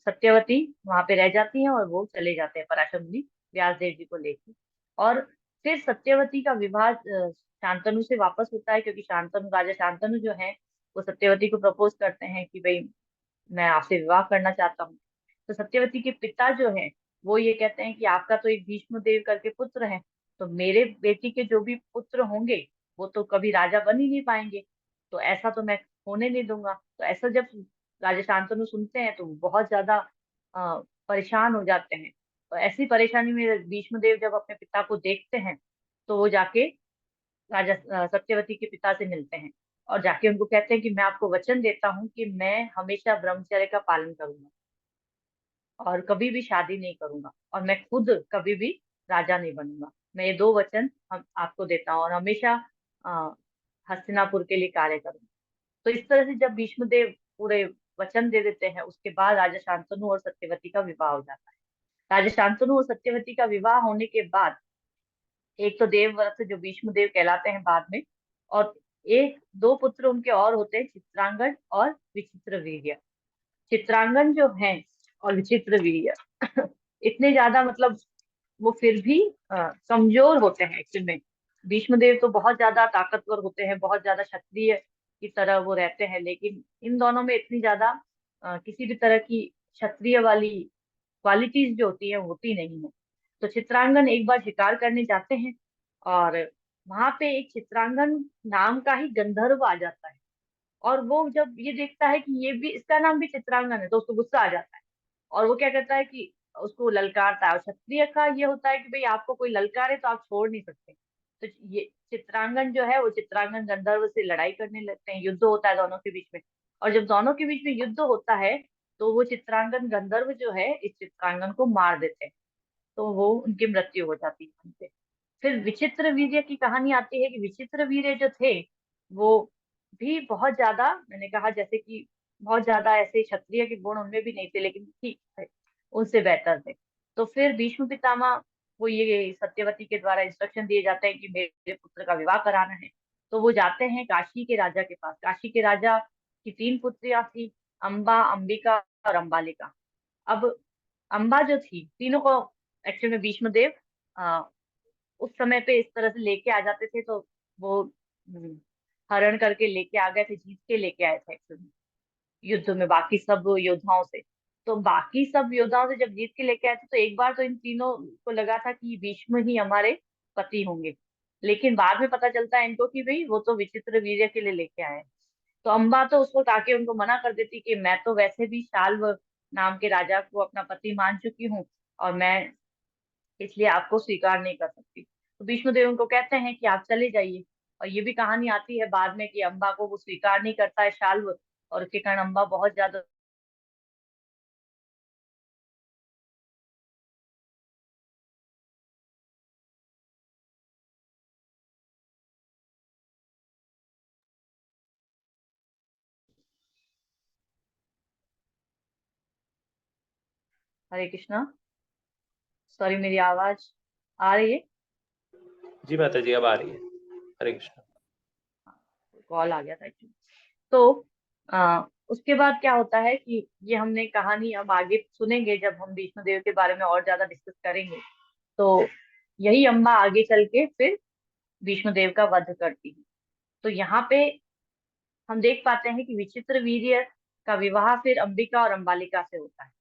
सत्यवती वहां पे रह जाती हैं और वो चले जाते हैं पराशर मुनि व्यास देव जी को लेके। और फिर सत्यवती का विवाह शांतनु से वापस होता है, क्योंकि शांतनु, राजा शांतनु जो है वो सत्यवती को प्रपोज करते हैं कि भाई मैं आपसे विवाह करना चाहता हूँ। तो सत्यवती के पिता जो है वो ये कहते हैं कि आपका तो एक भीष्म देव करके पुत्र है, तो मेरे बेटी के जो भी पुत्र होंगे वो तो कभी राजा बन ही नहीं पाएंगे, तो ऐसा तो मैं होने नहीं दूंगा। तो ऐसा जब राजा शांतनु सुनते हैं तो वो बहुत ज्यादा परेशान हो जाते हैं। तो ऐसी परेशानी में भीष्म देव जब अपने पिता को देखते हैं तो वो जाके राजा सत्यवती के पिता से मिलते हैं और जाके उनको कहते हैं कि मैं आपको वचन देता हूँ कि मैं हमेशा ब्रह्मचर्य का पालन करूंगा और कभी भी शादी नहीं करूंगा और मैं खुद कभी भी राजा नहीं बनूंगा। मैं ये 2 वचन हम आपको देता हूँ और हमेशा अ, हस्तिनापुर के लिए कार्य करूंगा। तो इस तरह से जब भीष्मदेव पूरे वचन दे देते हैं, उसके बाद राजा शांतनु और सत्यवती का विवाह हो जाता है। राजा शांतनु और सत्यवती का विवाह होने के बाद एक तो देवव्रत जो भीष्मदेव कहलाते हैं बाद में, और एक दो पुत्र उनके और होते हैं, चित्रांगद और विचित्रवीर्य। चित्रांगन जो है और विचित्रवीर्य इतने ज्यादा मतलब वो फिर भी कमजोर होते हैं एक्चुअल में। भीष्मदेव तो बहुत ज्यादा ताकतवर होते हैं, बहुत ज्यादा क्षत्रिय की तरह वो रहते हैं, लेकिन इन दोनों में इतनी ज्यादा किसी भी तरह की क्षत्रिय वाली क्वालिटीज जो होती है होती नहीं है। तो चित्रांगन एक बार शिकार करने जाते हैं, और वहां पे एक चित्रांगन नाम का ही गंधर्व आ जाता है। और वो जब ये देखता है कि ये भी, इसका नाम भी चित्रांगन है, तो उसको गुस्सा आ जाता है। और वो क्या करता है कि उसको ललकारता है। और क्षत्रिय का ये होता है कि भाई आपको कोई ललकारे तो आप छोड़ नहीं सकते। तो ये चित्रांगन जो है वो चित्रांगन गंधर्व से लड़ाई करने लगते हैं, युद्ध होता है दोनों के बीच में। और जब दोनों के बीच में युद्ध होता है, तो वो चित्रांगन गंधर्व जो है इस चित्रांगन को मार देते हैं। तो वो उनकी मृत्यु हो जाती है उनसे। फिर विचित्र वीर्य की कहानी आती है कि विचित्र वीर्य जो थे वो भी बहुत ज्यादा, मैंने कहा जैसे कि बहुत ज्यादा ऐसे क्षत्रिय के गुण उनमें भी नहीं थे, लेकिन ठीक थे, उनसे बेहतर थे। तो फिर भीष्म पितामह को ये सत्यवती के द्वारा इंस्ट्रक्शन दिए जाते हैं कि मेरे पुत्र का विवाह कराना है। तो वो जाते हैं काशी के राजा के पास। काशी के राजा की 3 पुत्रियां थी, अम्बा, अंबिका और अम्बालिका। अब अम्बा जो थी, तीनों को एक्चुअली में भीष्म देव उस समय पे इस तरह से लेके आ जाते थे। तो वो हरण करके लेके आ गए थे, जीत के लेके आए थे एक्चुअली युद्ध में बाकी सब योद्धाओं से। तो बाकी सब योद्धाओं से जब जीत के लेके आए थे, तो एक बार तो इन तीनों को लगा था कि भीष्म ही हमारे पति होंगे। लेकिन बाद में पता चलता है इनको कि भाई वो तो विचित्र वीर्य के लिए लेके आए हैं। तो अम्बा तो उसको ताकि उनको मना कर देती कि मैं तो वैसे भी शाल्व नाम के राजा को अपना पति मान चुकी हूँ, और मैं इसलिए आपको स्वीकार नहीं कर सकती। तो भीष्मदेव उनको कहते हैं कि आप चले जाइए। और ये भी कहानी आती है बाद में कि अम्बा को वो स्वीकार नहीं करता है शाल्व, और उसके कारण अम्बा बहुत ज्यादा। हरे कृष्णा। सॉरी, मेरी आवाज आ रही है? जी माता जी, अब आ रही है। हरे कृष्ण। कॉल आ गया था एक्चुअली। तो उसके बाद क्या होता है कि ये हमने कहानी अब आगे सुनेंगे जब हम भीष्मदेव के बारे में और ज्यादा डिस्कस करेंगे। तो यही अम्बा आगे चल के फिर भीष्मदेव का वध करती है। तो यहाँ पे हम देख पाते हैं कि विचित्र वीर्य का विवाह फिर अंबिका और अंबालिका से होता है।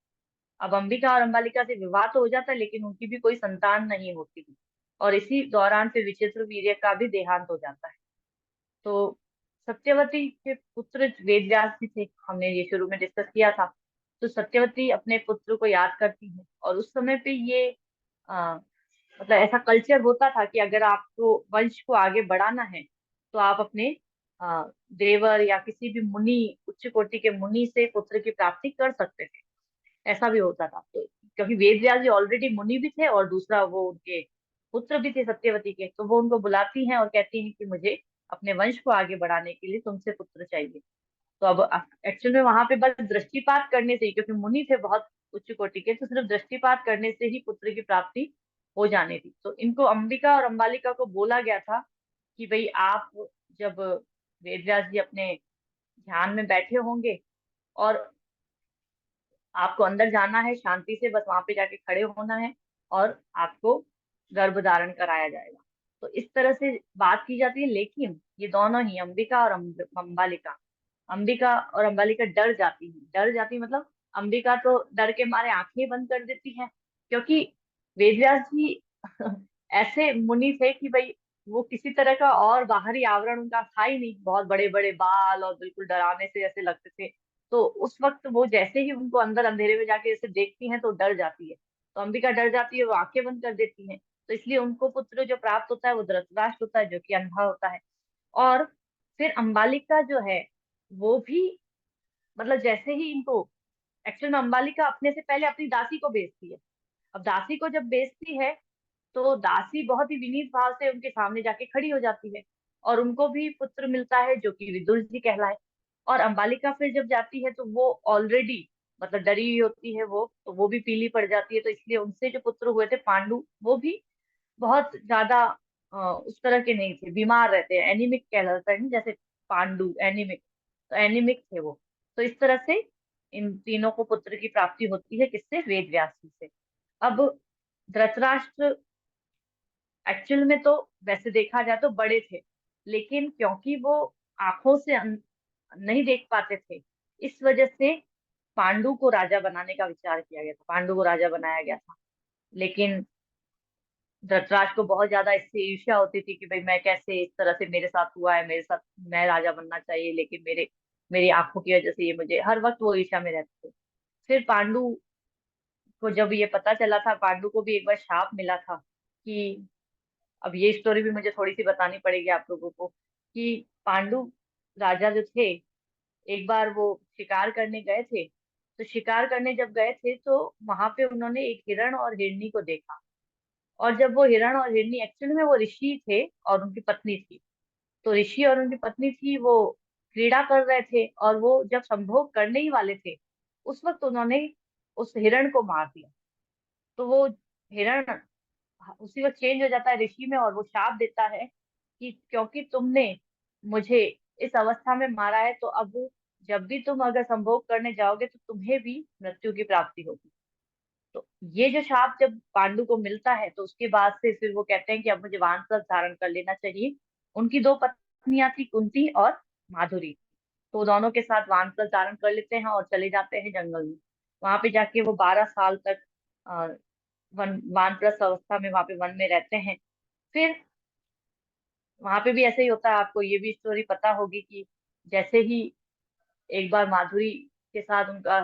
अब अंबिका और अंबालिका से विवाह तो हो जाता है, लेकिन उनकी भी कोई संतान नहीं होती। और इसी दौरान फिर विचित्र वीर्य का भी देहांत हो जाता है। तो सत्यवती के पुत्र वेदव्यास जी थे, हमने ये शुरू में डिस्कस किया था। तो सत्यवती अपने पुत्र को याद करती है, और उस समय पे ये आ, मतलब ऐसा कल्चर होता था कि अगर आपको वंश को आगे बढ़ाना है, तो आप अपने देवर या किसी भी मुनि, उच्च कोटि के मुनि से पुत्र की प्राप्ति कर सकते थे। ऐसा भी होता था। तो क्योंकि वेद व्यास जी ऑलरेडी मुनि भी थे, और दूसरा वो उनके पुत्र भी थे सत्यवती के, तो वो उनको बुलाती हैं और कहती हैं कि मुझे अपने वंश को आगे बढ़ाने के लिए तुमसे पुत्र चाहिए। तो अब एक्चुअल में वहां पे बस दृष्टिपात करने से ही, क्योंकि मुनि थे बहुत उच्च कोटि के, तो सिर्फ दृष्टिपात करने से ही पुत्र की प्राप्ति हो जानी थी। तो इनको अंबिका और अंबालिका को बोला गया था कि भाई आप जब वेदव्यास जी अपने ध्यान में बैठे होंगे, और आपको अंदर जाना है शांति से, बस वहां पे जाके खड़े होना है, और आपको गर्भ धारण कराया जाएगा। तो इस तरह से बात की जाती है। लेकिन ये दोनों ही अंबिका और अंबालिका, अंबिका और अंबालिका डर जाती है। डर जाती मतलब अंबिका तो डर के मारे आंखें बंद कर देती है, क्योंकि वेदव्यास जी ऐसे मुनि थे कि भाई वो किसी तरह का और बाहरी आवरण उनका था ही नहीं। बहुत बड़े बड़े बाल और बिल्कुल डरावने से ऐसे लगते थे। तो उस वक्त वो जैसे ही उनको अंदर अंधेरे में जाके ऐसे देखती हैं तो डर जाती है। तो अंबिका डर जाती है, वो आंखें बंद कर देती हैं। तो इसलिए उनको पुत्र जो प्राप्त होता है वो धृतराष्ट्र होता है, जो कि अंधा होता है। और फिर अंबालिका जो है वो भी, मतलब जैसे ही इनको, एक्चुअल में अंबालिका अपने से पहले अपनी दासी को बेचती है। अब दासी को जब बेचती है, तो दासी बहुत ही विनीत भाव से उनके सामने जाके खड़ी हो जाती है, और उनको भी पुत्र मिलता है जो कि विदुर जी कहलाए। और अंबालिका फिर जब जाती है तो वो ऑलरेडी मतलब डरी हुई होती है, वो तो वो भी पीली पड़ जाती है। तो इसलिए उनसे जो पुत्र हुए थे पांडु, वो भी बहुत ज्यादा उस तरह के नहीं थे, बीमार रहते हैं, एनीमिक कहलाता है ना, जैसे पांडु एनीमिक। तो एनीमिक थे वो। तो इस तरह से इन तीनों को पुत्र की प्राप्ति होती है, किससे? वेद व्यास जी से। अब धृतराष्ट्र एक्चुअल में तो वैसे देखा जाए तो बड़े थे, लेकिन क्योंकि वो आंखों से नहीं देख पाते थे, इस वजह से पांडु को राजा बनाने का विचार किया गया था, पांडु को राजा बनाया गया था। लेकिन धृतराष्ट्र को बहुत ज्यादा इससे ईर्ष्या होती थी कि भाई मैं कैसे, इस तरह से मेरे साथ हुआ है, मेरे साथ, मैं राजा बनना चाहिए, लेकिन मेरी आंखों की वजह से ये, मुझे हर वक्त वो ईर्ष्या में रहते थे। फिर पांडु को जब ये पता चला था, पांडु को भी एक बार शाप मिला था कि, अब ये स्टोरी भी मुझे थोड़ी सी बतानी पड़ेगी आप लोगों को, कि पांडु राजा जो थे, एक बार वो शिकार करने गए थे। तो शिकार करने जब गए थे तो वहां पे उन्होंने एक हिरण और हिरनी को देखा। और जब वो हिरण और हिरनी, एक्चुअली में वो ऋषि थे और उनकी पत्नी थी, तो ऋषि और उनकी पत्नी थी, वो क्रीड़ा कर रहे थे, और वो जब संभोग करने ही वाले थे, उस वक्त उन्होंने उस हिरण को मार दिया। तो वो हिरण उसी वक्त चेंज हो जाता है ऋषि में, और वो शाप देता है कि क्योंकि तुमने मुझे इस अवस्था में मारा है, तो अब जब भी तुम अगर संभोग करने जाओगे तो तुम्हें भी मृत्यु की प्राप्ति होगी। तो ये जो शाप जब पांडु को मिलता है, तो उसके बाद से फिर वो कहते हैं कि अब मुझे वानप्रस्थ धारण कर लेना चाहिए। उनकी दो पत्नियां थी, कुंती और माधुरी। तो दोनों के साथ वानप्रस्थ धारण कर लेते हैं और चले जाते हैं जंगल में। वहां पे जाके वो 12 साल तक वानप्रस्थ अवस्था में वहां पे वन में रहते हैं। फिर वहां पे भी ऐसे ही होता है, आपको ये भी स्टोरी पता होगी कि जैसे ही एक बार माधुरी के साथ उनका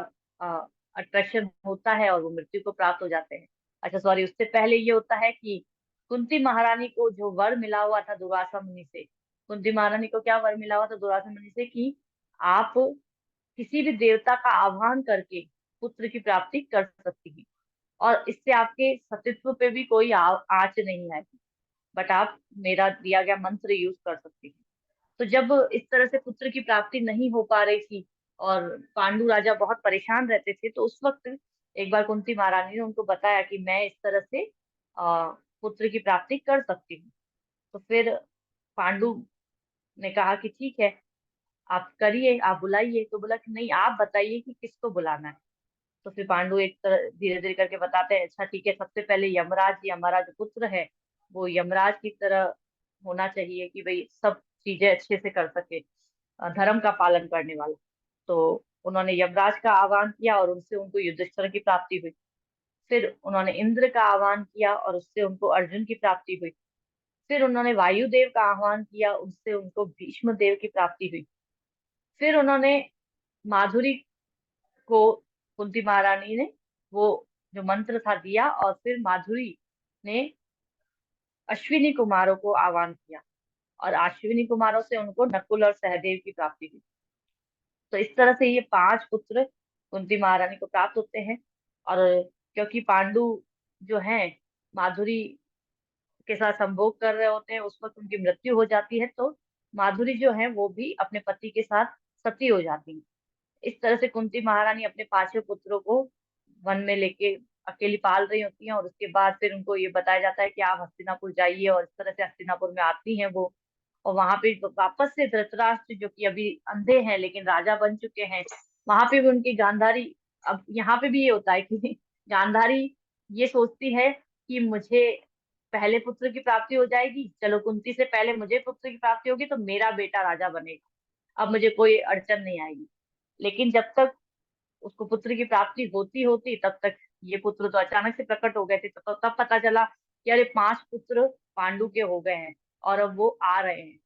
अट्रैक्शन होता है और वो मृत्यु को प्राप्त हो जाते हैं। अच्छा सॉरी, उससे पहले ये होता है कि कुंती महारानी को जो वर मिला हुआ था दुर्वासा मुनि से, कुंती महारानी को क्या वर मिला हुआ था दुर्वासा मुनि से कि आप किसी भी देवता का आह्वान करके पुत्र की प्राप्ति कर सकती हैं, और इससे आपके सतीत्व पे भी कोई आंच नहीं आएगी, बट आप मेरा दिया गया मंत्र यूज कर सकती हैं। तो जब इस तरह से पुत्र की प्राप्ति नहीं हो पा रही थी और पांडु राजा बहुत परेशान रहते थे, तो उस वक्त एक बार कुंती महारानी ने उनको बताया कि मैं इस तरह से पुत्र की प्राप्ति कर सकती हूँ। तो फिर पांडु ने कहा कि ठीक है, आप करिए, आप बुलाइए। तो बोला कि नहीं, आप बताइए कि किसको बुलाना है। तो फिर पांडु एक तरह धीरे धीरे करके बताते हैं, अच्छा ठीक है, सबसे पहले यमराज जी, हमारा जो पुत्र है वो यमराज की तरह होना चाहिए कि भाई सब चीजें अच्छे से कर सके, धर्म का पालन करने वाला। तो उन्होंने यमराज का आह्वान किया और उनसे उनको युधिष्ठिर की प्राप्ति हुई। फिर उन्होंने इंद्र का आह्वान किया और उससे उनको अर्जुन की प्राप्ति हुई। फिर उन्होंने वायुदेव का आह्वान किया, उससे उनको भीष्म देव की प्राप्ति हुई। फिर उन्होंने माधुरी को, कुंती महारानी ने वो जो मंत्र था दिया, और फिर माधुरी ने अश्विनी कुमारों को आह्वान किया, और अश्विनी कुमारों से उनको नकुल और सहदेव की प्राप्ति हुई। तो इस तरह से ये 5 पुत्र कुंती महारानी को प्राप्त होते हैं। और क्योंकि पांडु जो हैं माधुरी के साथ संभोग कर रहे होते हैं, उस वक्त उनकी मृत्यु हो जाती है, तो माधुरी जो है वो भी अपने पति के साथ सती हो जाती है। इस तरह से कुंती महारानी अपने 5 पुत्रों को वन में लेके अकेली पाल रही होती हैं, और उसके बाद फिर उनको ये बताया जाता है कि आप हस्तिनापुर जाइए, और इस तरह से हस्तिनापुर में आती हैं वो। और वहां पे वापस से धृतराष्ट्र जो कि अभी अंधे हैं लेकिन राजा बन चुके हैं, वहां पे भी उनकी गांधारी, अब यहाँ पे भी ये होता है कि गांधारी ये सोचती है कि मुझे पहले पुत्र की प्राप्ति हो जाएगी, चलो कुंती से पहले मुझे पुत्र की प्राप्ति होगी तो मेरा बेटा राजा बनेगा, अब मुझे कोई अड़चन नहीं आएगी। लेकिन जब तक उसको पुत्र की प्राप्ति होती होती, तब तक ये पुत्र तो अचानक से प्रकट हो गए थे। तब पता चला कि अरे 5 पुत्र पांडु के हो गए हैं और अब वो आ रहे हैं।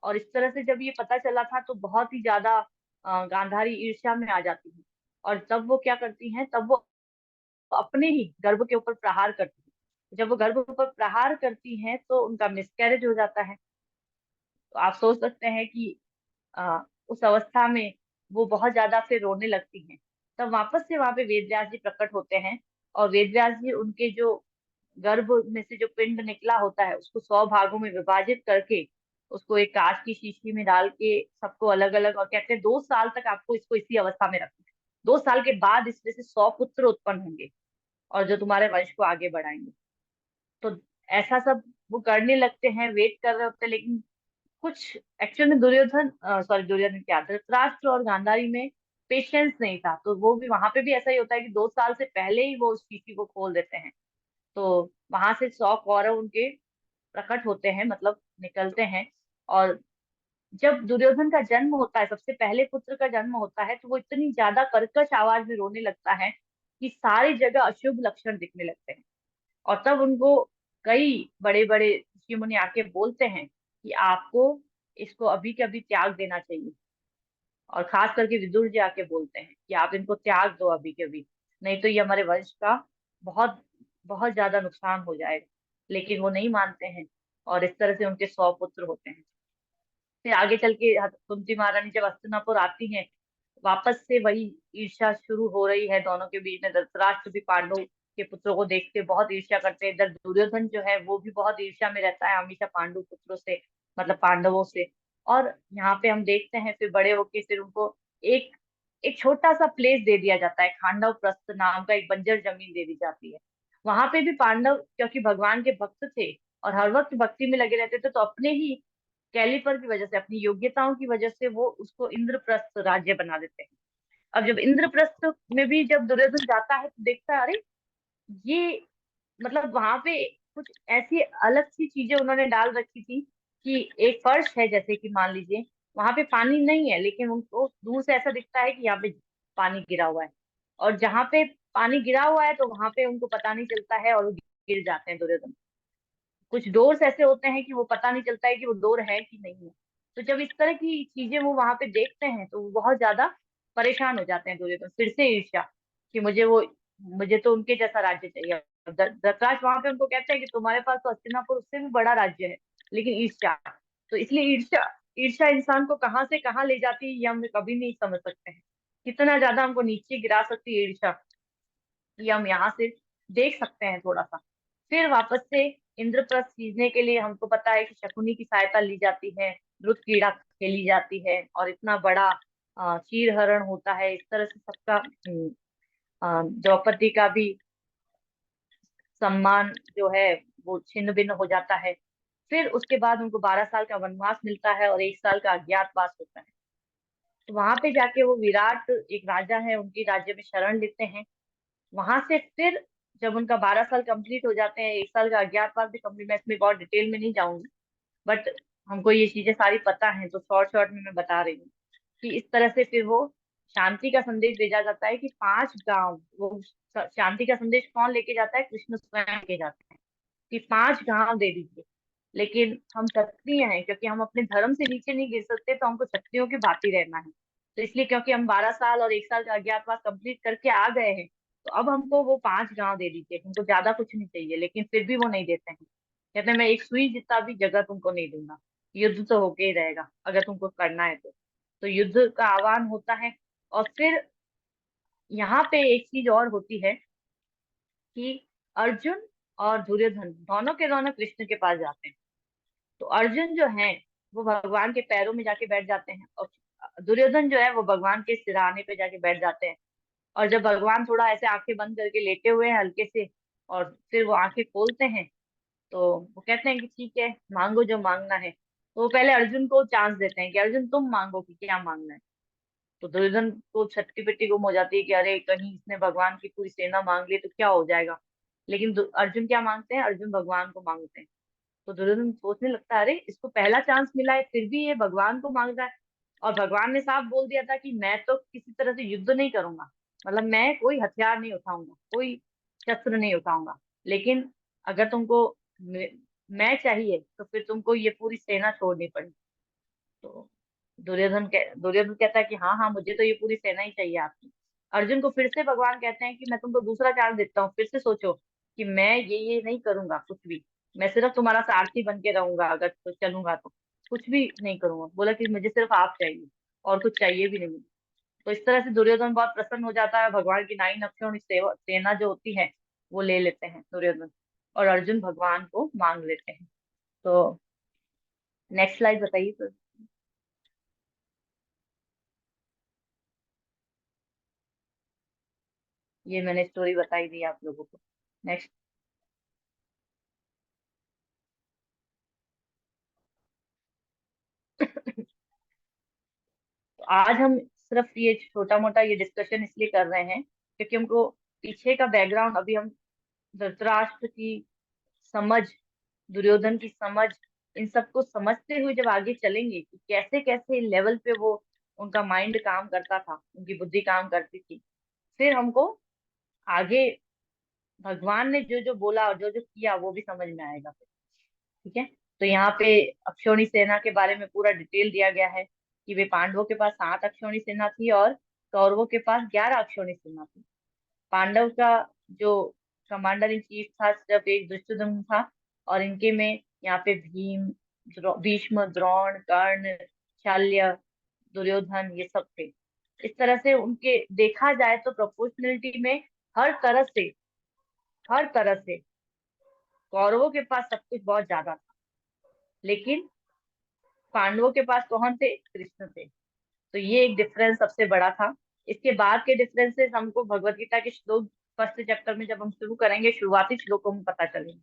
और इस तरह से जब ये पता चला था तो बहुत ही ज्यादा गांधारी ईर्ष्या में आ जाती है, और तब वो क्या करती हैं, तब वो अपने ही गर्भ के ऊपर प्रहार करती है। जब वो गर्भ के ऊपर प्रहार करती हैं तो उनका मिसकैरेज हो जाता है। तो आप सोच सकते हैं कि उस अवस्था में वो बहुत ज्यादा फिर रोने लगती हैं। तब वापस से वहां पे वेदव्यास जी प्रकट होते हैं, और वेदव्यास जी उनके जो गर्भ में से जो पिंड निकला होता है उसको 100 भागों में विभाजित करके उसको एक कांच की शीशी में डाल के सबको अलग अलग, और कहते हैं 2 साल तक आपको इसको इसी अवस्था में रखना है। 2 साल के बाद इसमें से 100 पुत्र उत्पन्न होंगे और जो तुम्हारे वंश को आगे बढ़ाएंगे। तो ऐसा सब वो करने लगते हैं, वेट कर रहे होते हैं। लेकिन कुछ एक्चुअल में दुर्योधन, सॉरी दुर्योधन क्या, धृतराष्ट्र और गांधारी में पेशेंस नहीं था, तो वो भी वहां पे भी ऐसा ही होता है कि 2 साल से पहले ही वो उस शीशी को खोल देते हैं। तो वहां से 100 कौरव उनके प्रकट होते हैं, मतलब निकलते हैं। और जब दुर्योधन का जन्म होता है, सबसे पहले पुत्र का जन्म होता है, तो वो इतनी ज्यादा कर्कश आवाज में रोने लगता है कि सारी जगह अशुभ लक्षण दिखने लगते हैं। और तब उनको कई बड़े बड़े ऋषि मुनि आके बोलते हैं कि आपको इसको अभी के अभी त्याग देना चाहिए। और खास करके विदुर जी आके बोलते हैं कि आप इनको त्याग दो अभी के अभी, नहीं तो ये हमारे वंश का बहुत बहुत ज्यादा नुकसान हो जाएगा। लेकिन वो नहीं मानते हैं, और इस तरह से उनके 100 पुत्र होते हैं। फिर आगे चल के कुंती महारानी जब हस्तिनापुर आती हैं, वापस से वही ईर्ष्या शुरू हो रही है दोनों के बीच में। धृतराष्ट्र भी पांडव के पुत्रों को देख के बहुत ईर्ष्या करते हैं। इधर दुर्योधन जो है वो भी बहुत ईर्ष्या में रहता है हमेशा पांडु पुत्रों से, मतलब पांडवों से। और यहाँ पे हम देखते हैं फिर बड़े होके फिर उनको एक एक छोटा सा प्लेस दे दिया जाता है, खांडव प्रस्थ नाम का एक बंजर जमीन दे दी जाती है। वहां पे भी पांडव क्योंकि भगवान के भक्त थे और हर वक्त भक्ति में लगे रहते थे, तो अपने ही कैलिपर की वजह से, अपनी योग्यताओं की वजह से वो उसको इंद्रप्रस्थ राज्य बना देते हैं। अब जब इंद्रप्रस्थ में भी जब दुर्योधन जाता है तो देखता है, अरे ये मतलब वहां पे कुछ ऐसी अलग सी चीजें उन्होंने डाल रखी थी कि एक फर्श है, जैसे कि मान लीजिए वहां पे पानी नहीं है, लेकिन उनको दूर से ऐसा दिखता है कि यहाँ पे पानी गिरा हुआ है। और जहाँ पे पानी गिरा हुआ है तो वहां पे उनको पता नहीं चलता है और वो गिर जाते हैं दुर्योधन। कुछ डोर्स ऐसे होते हैं कि वो पता नहीं चलता है कि वो डोर है कि नहीं है। तो जब इस तरह की चीजें वो वहां पे देखते हैं तो वो बहुत ज्यादा परेशान हो जाते हैं दुर्योधन, फिर से ईर्ष्या कि मुझे तो उनके जैसा राज्य चाहिए। धृतराष्ट्र वहां पे उनको कहते हैं कि तुम्हारे पास तो हस्तिनापुर उससे भी बड़ा राज्य है, लेकिन ईर्ष्या। तो इसलिए ईर्ष्या ईर्ष्या इंसान को कहाँ से कहाँ ले जाती है ये हम कभी नहीं समझ सकते हैं। कितना ज्यादा हमको नीचे गिरा सकती है ईर्ष्या, ये हम यहाँ से देख सकते हैं थोड़ा सा। फिर वापस से इंद्रप्रस्थ सीखने के लिए हमको पता है कि शकुनी की सहायता ली जाती है, द्रुत क्रीड़ा खेली जाती है, और इतना बड़ा चीर हरण होता है। इस तरह से सबका द्रौपदी का भी सम्मान जो है वो छिन्न भिन्न हो जाता है। फिर उसके बाद उनको 12 साल का वनवास मिलता है और 1 साल का अज्ञातवास होता है। तो वहां पे जाके वो विराट एक राजा है, उनकी राज्य में शरण लेते हैं। वहां से फिर जब उनका 12 साल कंप्लीट हो जाते हैं, 1 साल का अज्ञातवास भी कंप्लीट, मैं इसमें बहुत डिटेल में नहीं जाऊंगी, बट हमको ये चीजें सारी पता है तो शॉर्ट शॉर्ट में मैं बता रही हूँ कि इस तरह से फिर वो शांति का संदेश भेजा जाता है कि 5 गांव, वो शांति का संदेश कौन लेके जाता है, कृष्ण स्वयं लेके जाते हैं कि 5 गांव दे दीजिए। लेकिन हम क्षत्रिय हैं, क्योंकि हम अपने धर्म से नीचे नहीं गिर सकते, तो हमको क्षत्रियों की भांति रहना है। तो इसलिए क्योंकि हम 12 साल और 1 साल का अज्ञातवास कंप्लीट करके आ गए हैं, तो अब हमको वो 5 गांव दे दीजिए, हमको ज्यादा कुछ नहीं चाहिए। लेकिन फिर भी वो नहीं देते हैं, कहते हैं मैं एक सुई जितना भी जगह तुमको नहीं दूंगा, युद्ध तो होके ही रहेगा अगर तुमको करना है तो युद्ध का आह्वान होता है। और फिर यहाँ पे एक चीज और होती है कि अर्जुन और दुर्योधन दोनों के दोनों कृष्ण के पास जाते हैं। तो अर्जुन जो है वो भगवान के पैरों में जाके बैठ जाते हैं, और दुर्योधन जो है वो भगवान के सिरहाने पे जाके बैठ जाते हैं। और जब भगवान थोड़ा ऐसे आंखें बंद करके लेटे हुए हैं हल्के से, और फिर वो आंखें खोलते हैं, तो वो कहते हैं कि ठीक है, मांगो जो मांगना है। तो वो पहले अर्जुन को चांस देते हैं कि अर्जुन तुम मांगो कि क्या मांगना है। तो दुर्योधन को छट्टी पिट्टी गुम हो जाती है कि अरे कहीं इसने भगवान की पूरी सेना मांग ली तो क्या हो जाएगा। लेकिन अर्जुन क्या मांगते हैं, अर्जुन भगवान को मांगते हैं। तो दुर्योधन सोचने लगता है, अरे इसको पहला चांस मिला है फिर भी ये भगवान को मांग रहा है। और भगवान ने साफ बोल दिया था कि मैं तो किसी तरह से युद्ध नहीं करूंगा, मतलब मैं कोई हथियार नहीं उठाऊंगा, कोई शस्त्र नहीं उठाऊंगा। लेकिन अगर तुमको मैं चाहिए तो फिर तुमको ये पूरी सेना छोड़नी पड़ी। तो दुर्योधन कहता है कि हाँ हाँ, मुझे तो ये पूरी सेना ही चाहिए आपकी। अर्जुन को फिर से भगवान कहते हैं कि मैं तुमको दूसरा चांस देता हूँ, फिर से सोचो कि मैं ये नहीं करूंगा कुछ भी, मैं सिर्फ तुम्हारा सारथी बन के रहूंगा, अगर तो चलूंगा तो कुछ भी नहीं करूंगा। बोला कि मुझे सिर्फ आप चाहिए और कुछ चाहिए भी नहीं। तो इस तरह से दुर्योधन बहुत प्रसन्न हो जाता है, भगवान की 9 अक्षौहिणी सेना जो होती है वो ले लेते हैं दुर्योधन, और अर्जुन भगवान को मांग लेते हैं। तो नेक्स्ट स्लाइड बताइए तो। ये मैंने स्टोरी बताई दी आप लोगों को। नेक्स्ट। तो आज हम सिर्फ ये छोटा मोटा ये डिस्कशन इसलिए कर रहे हैं क्योंकि हमको पीछे का बैकग्राउंड अभी हम धृतराष्ट्र की समझ, दुर्योधन की समझ, इन सबको समझते हुए जब आगे चलेंगे कि कैसे कैसे लेवल पे वो उनका माइंड काम करता था, उनकी बुद्धि काम करती थी, फिर हमको आगे भगवान ने जो जो बोला और जो जो किया वो भी समझ में आएगा फिर। ठीक है। तो यहाँ पे अक्षौणी सेना के बारे में पूरा डिटेल दिया गया है कि वे पांडवों के पास 7 अक्षौणी सेना थी और कौरवों के पास 11 अक्षौणी सेना थी। पांडव का जो कमांडर इन चीफ था जब एक दुष्योधन था, और इनके में यहाँ पे भीष्म, द्रोण, कर्ण, शल्य, दुर्योधन, ये सब थे। इस तरह से उनके देखा जाए तो प्रोपोर्शनलिटी में हर तरह से कौरवों के पास सब कुछ बहुत ज्यादा था, लेकिन पांडवों के पास कौन थे? कृष्ण थे। तो ये एक डिफरेंस सबसे बड़ा था। इसके बाद के डिफरेंसेस हमको भगवत गीता के श्लोक फर्स्ट चैप्टर में जब हम शुरू करेंगे, शुरुआती श्लोकों में पता चलेंगे।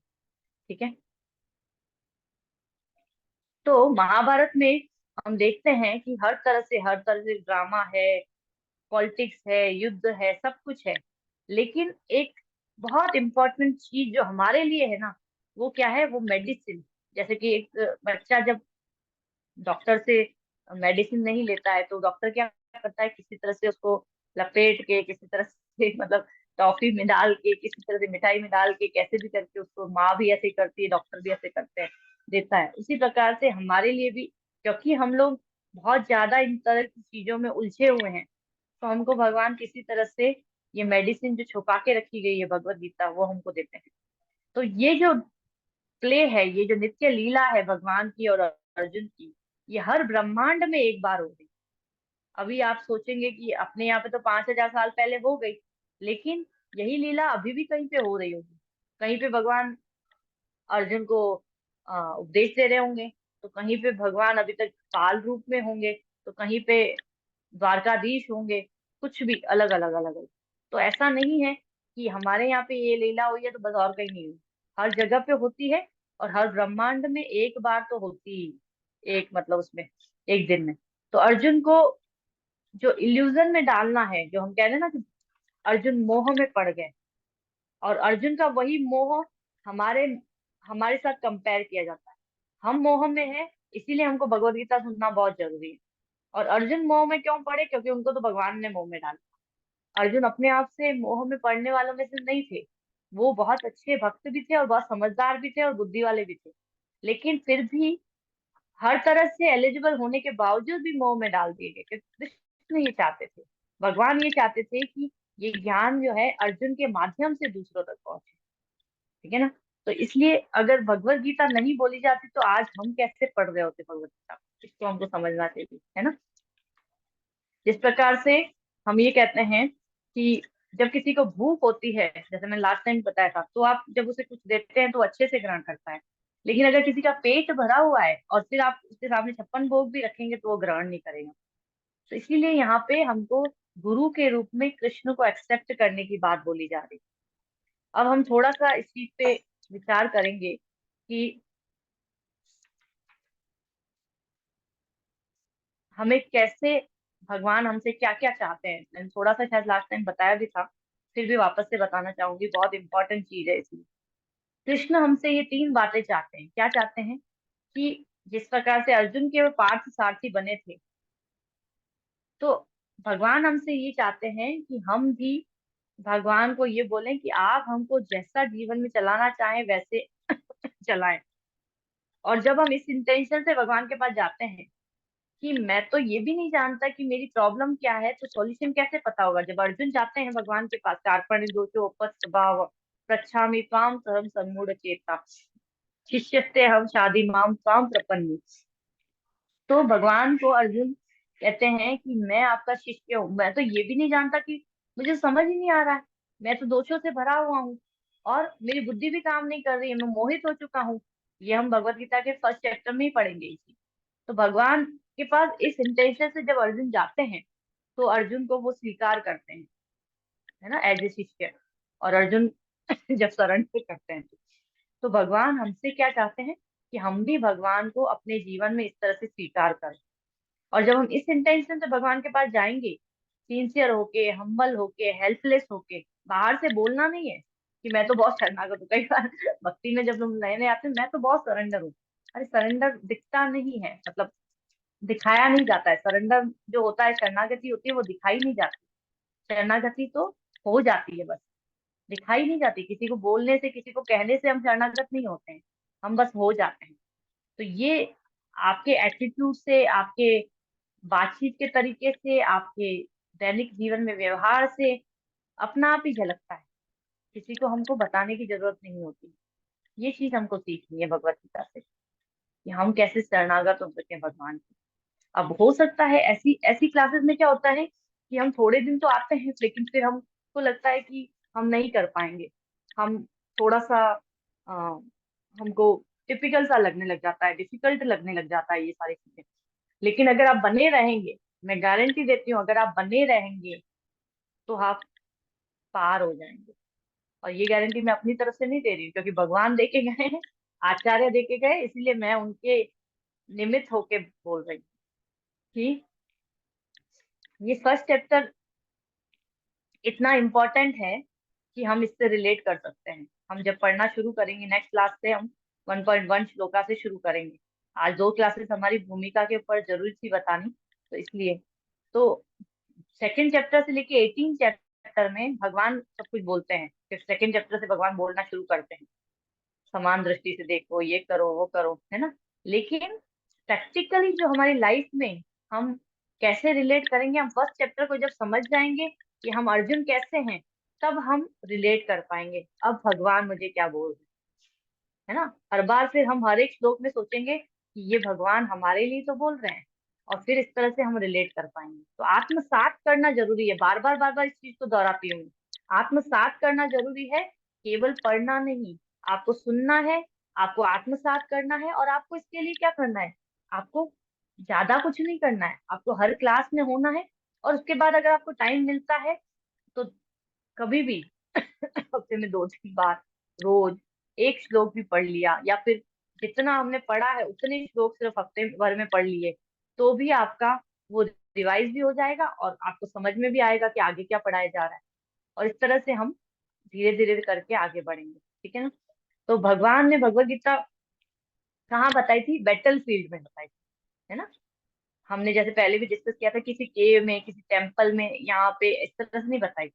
ठीक है। तो महाभारत में हम देखते हैं कि हर तरह से ड्रामा है, पॉलिटिक्स है, युद्ध है, सब कुछ है। लेकिन एक बहुत इंपॉर्टेंट चीज जो हमारे लिए है ना, वो क्या है? वो मेडिसिन। जैसे कि एक बच्चा जब डॉक्टर से मेडिसिन नहीं लेता है तो डॉक्टर क्या करता है? किसी तरह से उसको लपेट के, किसी तरह से मतलब टॉफी में डाल के, किसी तरह से मिठाई में डाल के, कैसे भी करके उसको, माँ भी ऐसे ही करती है, डॉक्टर भी ऐसे करते हैं, देता है। उसी प्रकार से हमारे लिए भी, क्योंकि हम लोग बहुत ज्यादा इन तरह की चीजों में उलझे हुए हैं, तो हमको भगवान किसी तरह से ये मेडिसिन जो छुपा के रखी गई है भगवत गीता, वो हमको देते हैं। तो ये जो प्ले है, ये जो नित्य लीला है भगवान की और अर्जुन की, ये हर ब्रह्मांड में एक बार हो गई। अभी आप सोचेंगे कि अपने यहाँ पे तो 5,000 साल पहले हो गई, लेकिन यही लीला अभी भी कहीं पे हो रही होगी। कहीं पे भगवान अर्जुन को उपदेश दे रहे होंगे, तो कहीं पे भगवान अभी तक काल रूप में होंगे, तो कहीं पे द्वारकाधीश होंगे, कुछ भी अलग अलग अलग अलग। तो ऐसा नहीं है कि हमारे यहाँ पे ये लीला हुई है तो बस और कहीं नहीं हुई। हर जगह पे होती है, और हर ब्रह्मांड में एक बार तो होती ही, एक मतलब उसमें एक दिन में। तो अर्जुन को जो इल्यूजन में डालना है, जो हम कह रहे हैं ना कि अर्जुन मोह में पड़ गए, और अर्जुन का वही मोह हमारे हमारे साथ कंपेयर किया जाता है। हम मोह में हैं, इसीलिए हमको भगवत गीता सुनना बहुत जरूरी है। और अर्जुन मोह में क्यों पड़े? क्योंकि उनको तो भगवान ने मोह में डाला। अर्जुन अपने आप से मोह में पड़ने वालों में से नहीं थे। वो बहुत अच्छे भक्त भी थे और बहुत समझदार भी थे और बुद्धि वाले भी थे, लेकिन फिर भी हर तरह से एलिजिबल होने के बावजूद भी मोह में डाल दिए गए, क्योंकि कृष्ण ये चाहते थे, भगवान ये चाहते थे कि ये ज्ञान जो है अर्जुन के माध्यम से दूसरों तक पहुंचे। ठीक है ना? तो इसलिए अगर भगवत गीता नहीं बोली जाती तो आज हम कैसे पढ़ रहे होते भगवत गीता, इसको हमको समझना चाहिए, है ना? जिस प्रकार से हम ये कहते हैं कि जब किसी को भूख होती है, जैसे मैंने लास्ट टाइम बताया था, तो आप जब उसे कुछ देते हैं तो अच्छे से ग्रहण करता है। लेकिन अगर किसी का पेट भरा हुआ है और फिर आप उसके सामने 56 भोग भी रखेंगे तो वो ग्रहण नहीं करेगा। तो इसीलिए यहाँ पे हमको गुरु के रूप में कृष्ण को एक्सेप्ट करने की बात बोली जा रही है। अब हम थोड़ा सा इस चीज पे विचार करेंगे कि हमें कैसे, भगवान हमसे क्या क्या चाहते हैं। मैंने थोड़ा सा शायद लास्ट टाइम बताया भी था, फिर भी वापस से बताना चाहूंगी, बहुत इंपॉर्टेंट चीज है इसमें। कृष्ण हमसे ये 3 बातें चाहते हैं। क्या चाहते हैं? कि जिस प्रकार से अर्जुन के वो पार्थ सारथी बने थे, तो भगवान हमसे ये चाहते हैं कि हम भी भगवान को ये बोलें कि आप हमको जैसा जीवन में चलाना चाहें वैसे चलाएं। और जब हम इस इंटेंशन से भगवान के पास जाते हैं कि मैं तो ये भी नहीं जानता कि मेरी प्रॉब्लम क्या है, तो सॉल्यूशन कैसे पता होगा? जब अर्जुन जाते हैं भगवान के पास, कार्पण्य दोषोपस्थ भाव पृच्छामि त्वाम सहम सम्मूढ़ चेता शिष्यस्ते हम शादी माम त्वाम प्रपन्नि। तो भगवान को अर्जुन कहते हैं कि मैं आपका शिष्य हूँ, मैं तो ये भी नहीं जानता कि, मुझे समझ ही नहीं आ रहा है, मैं तो दोषों से भरा हुआ हूँ और मेरी बुद्धि भी काम नहीं कर रही है, मैं मोहित हो चुका हूँ। ये हम भगवत गीता के फर्स्ट चैप्टर में ही पढ़ेंगे इसी। तो भगवान के पास इस इंटेंशन से जब अर्जुन जाते हैं, तो अर्जुन को वो स्वीकार करते हैं, है ना, एज ए शिष्य। और अर्जुन जब सरेंडर करते हैं, तो भगवान हमसे क्या चाहते हैं? कि हम भी भगवान को अपने जीवन में इस तरह से स्वीकार करें। और जब हम इस इंटेंशन से भगवान के पास जाएंगे, सिंसियर होके, हम्बल होके, हेल्पलेस होके, बाहर से बोलना नहीं है, कि मैं तो बहुत शरणागत हूँ। कई बार भक्ति में जब हम नए नए आते हैं, मैं तो बहुत सरेंडर हूँ। अरे सरेंडर दिखता नहीं है, मतलब दिखाया नहीं जाता है। सरेंडर जो होता है, शरणागति होती है, वो दिखाई नहीं जाती। शरणागति तो हो जाती है, बस दिखाई नहीं जाती। किसी को बोलने से, किसी को कहने से हम शरणागत नहीं होते हैं, हम बस हो जाते हैं। तो ये आपके एटीट्यूड से, आपके बातचीत के तरीके से, आपके दैनिक जीवन में व्यवहार से अपना आप ही झलकता है। किसी को हमको बताने की जरूरत नहीं होती। ये चीज हमको सीखनी है भगवत गीता से, कि हम कैसे शरणागत हो सके भगवान के। अब हो सकता है ऐसी ऐसी क्लासेस में क्या होता है कि हम थोड़े दिन तो आते हैं, लेकिन फिर हमको लगता है कि हम नहीं कर पाएंगे। हम थोड़ा सा अ, हमको टिपिकल सा लगने लग जाता है, डिफिकल्ट लगने लग जाता है ये सारी चीजें। लेकिन अगर आप बने रहेंगे, मैं गारंटी देती हूँ, अगर आप बने रहेंगे तो आप पार हो जाएंगे। और ये गारंटी मैं अपनी तरफ से नहीं दे रही हूँ, क्योंकि भगवान दे के गए हैं, आचार्य दे के गए, इसलिए मैं उनके निमित्त होके बोल रही हूँ कि ये फर्स्ट चैप्टर इतना इम्पोर्टेंट है कि हम इससे रिलेट कर सकते हैं। हम जब पढ़ना शुरू करेंगे नेक्स्ट क्लास से, हम 1.1 श्लोका से शुरू करेंगे। आज 2 क्लासेस हमारी भूमिका के ऊपर जरूरी थी बतानी, तो इसलिए तो सेकंड चैप्टर से लेके 18 चैप्टर में भगवान सब कुछ बोलते हैं। फिर सेकंड चैप्टर से भगवान बोलना शुरू करते हैं, समान दृष्टि से देखो, ये करो, वो करो, है ना। लेकिन प्रैक्टिकली जो हमारी लाइफ में हम कैसे रिलेट करेंगे, हम फर्स्ट चैप्टर को जब समझ जाएंगे कि हम अर्जुन कैसे हैं, तब हम रिलेट कर पाएंगे। अब भगवान मुझे क्या बोल रहे हैं, है ना। हर बार फिर हम हर एक श्लोक में सोचेंगे कि ये भगवान हमारे लिए तो बोल रहे हैं, और फिर इस तरह से हम रिलेट कर पाएंगे। तो आत्मसात करना जरूरी है। बार बार इस चीज को दोहराती हूँ, आत्मसात करना जरूरी है। केवल पढ़ना नहीं, आपको सुनना है, आपको आत्मसात करना है। और आपको इसके लिए क्या करना है, आपको ज्यादा कुछ नहीं करना है, आपको हर क्लास में होना है। और उसके बाद अगर आपको टाइम मिलता है तो कभी भी हफ्ते में 2-3 बार रोज एक श्लोक भी पढ़ लिया, या फिर जितना हमने पढ़ा है उतने श्लोक सिर्फ हफ्ते भर में पढ़ लिए, तो भी आपका वो रिवाइज भी हो जाएगा, और आपको समझ में भी आएगा कि आगे क्या पढ़ाया जा रहा है। और इस तरह से हम धीरे धीरे करके आगे बढ़ेंगे, ठीक है ना। तो भगवान ने भगवत गीता कहाँ बताई थी, बैटल फील्ड में बताई थी, है ना। हमने जैसे पहले भी डिस्कस किया था, किसी केव में, किसी टेम्पल में, यहाँ पे इस तरह से नहीं बताई।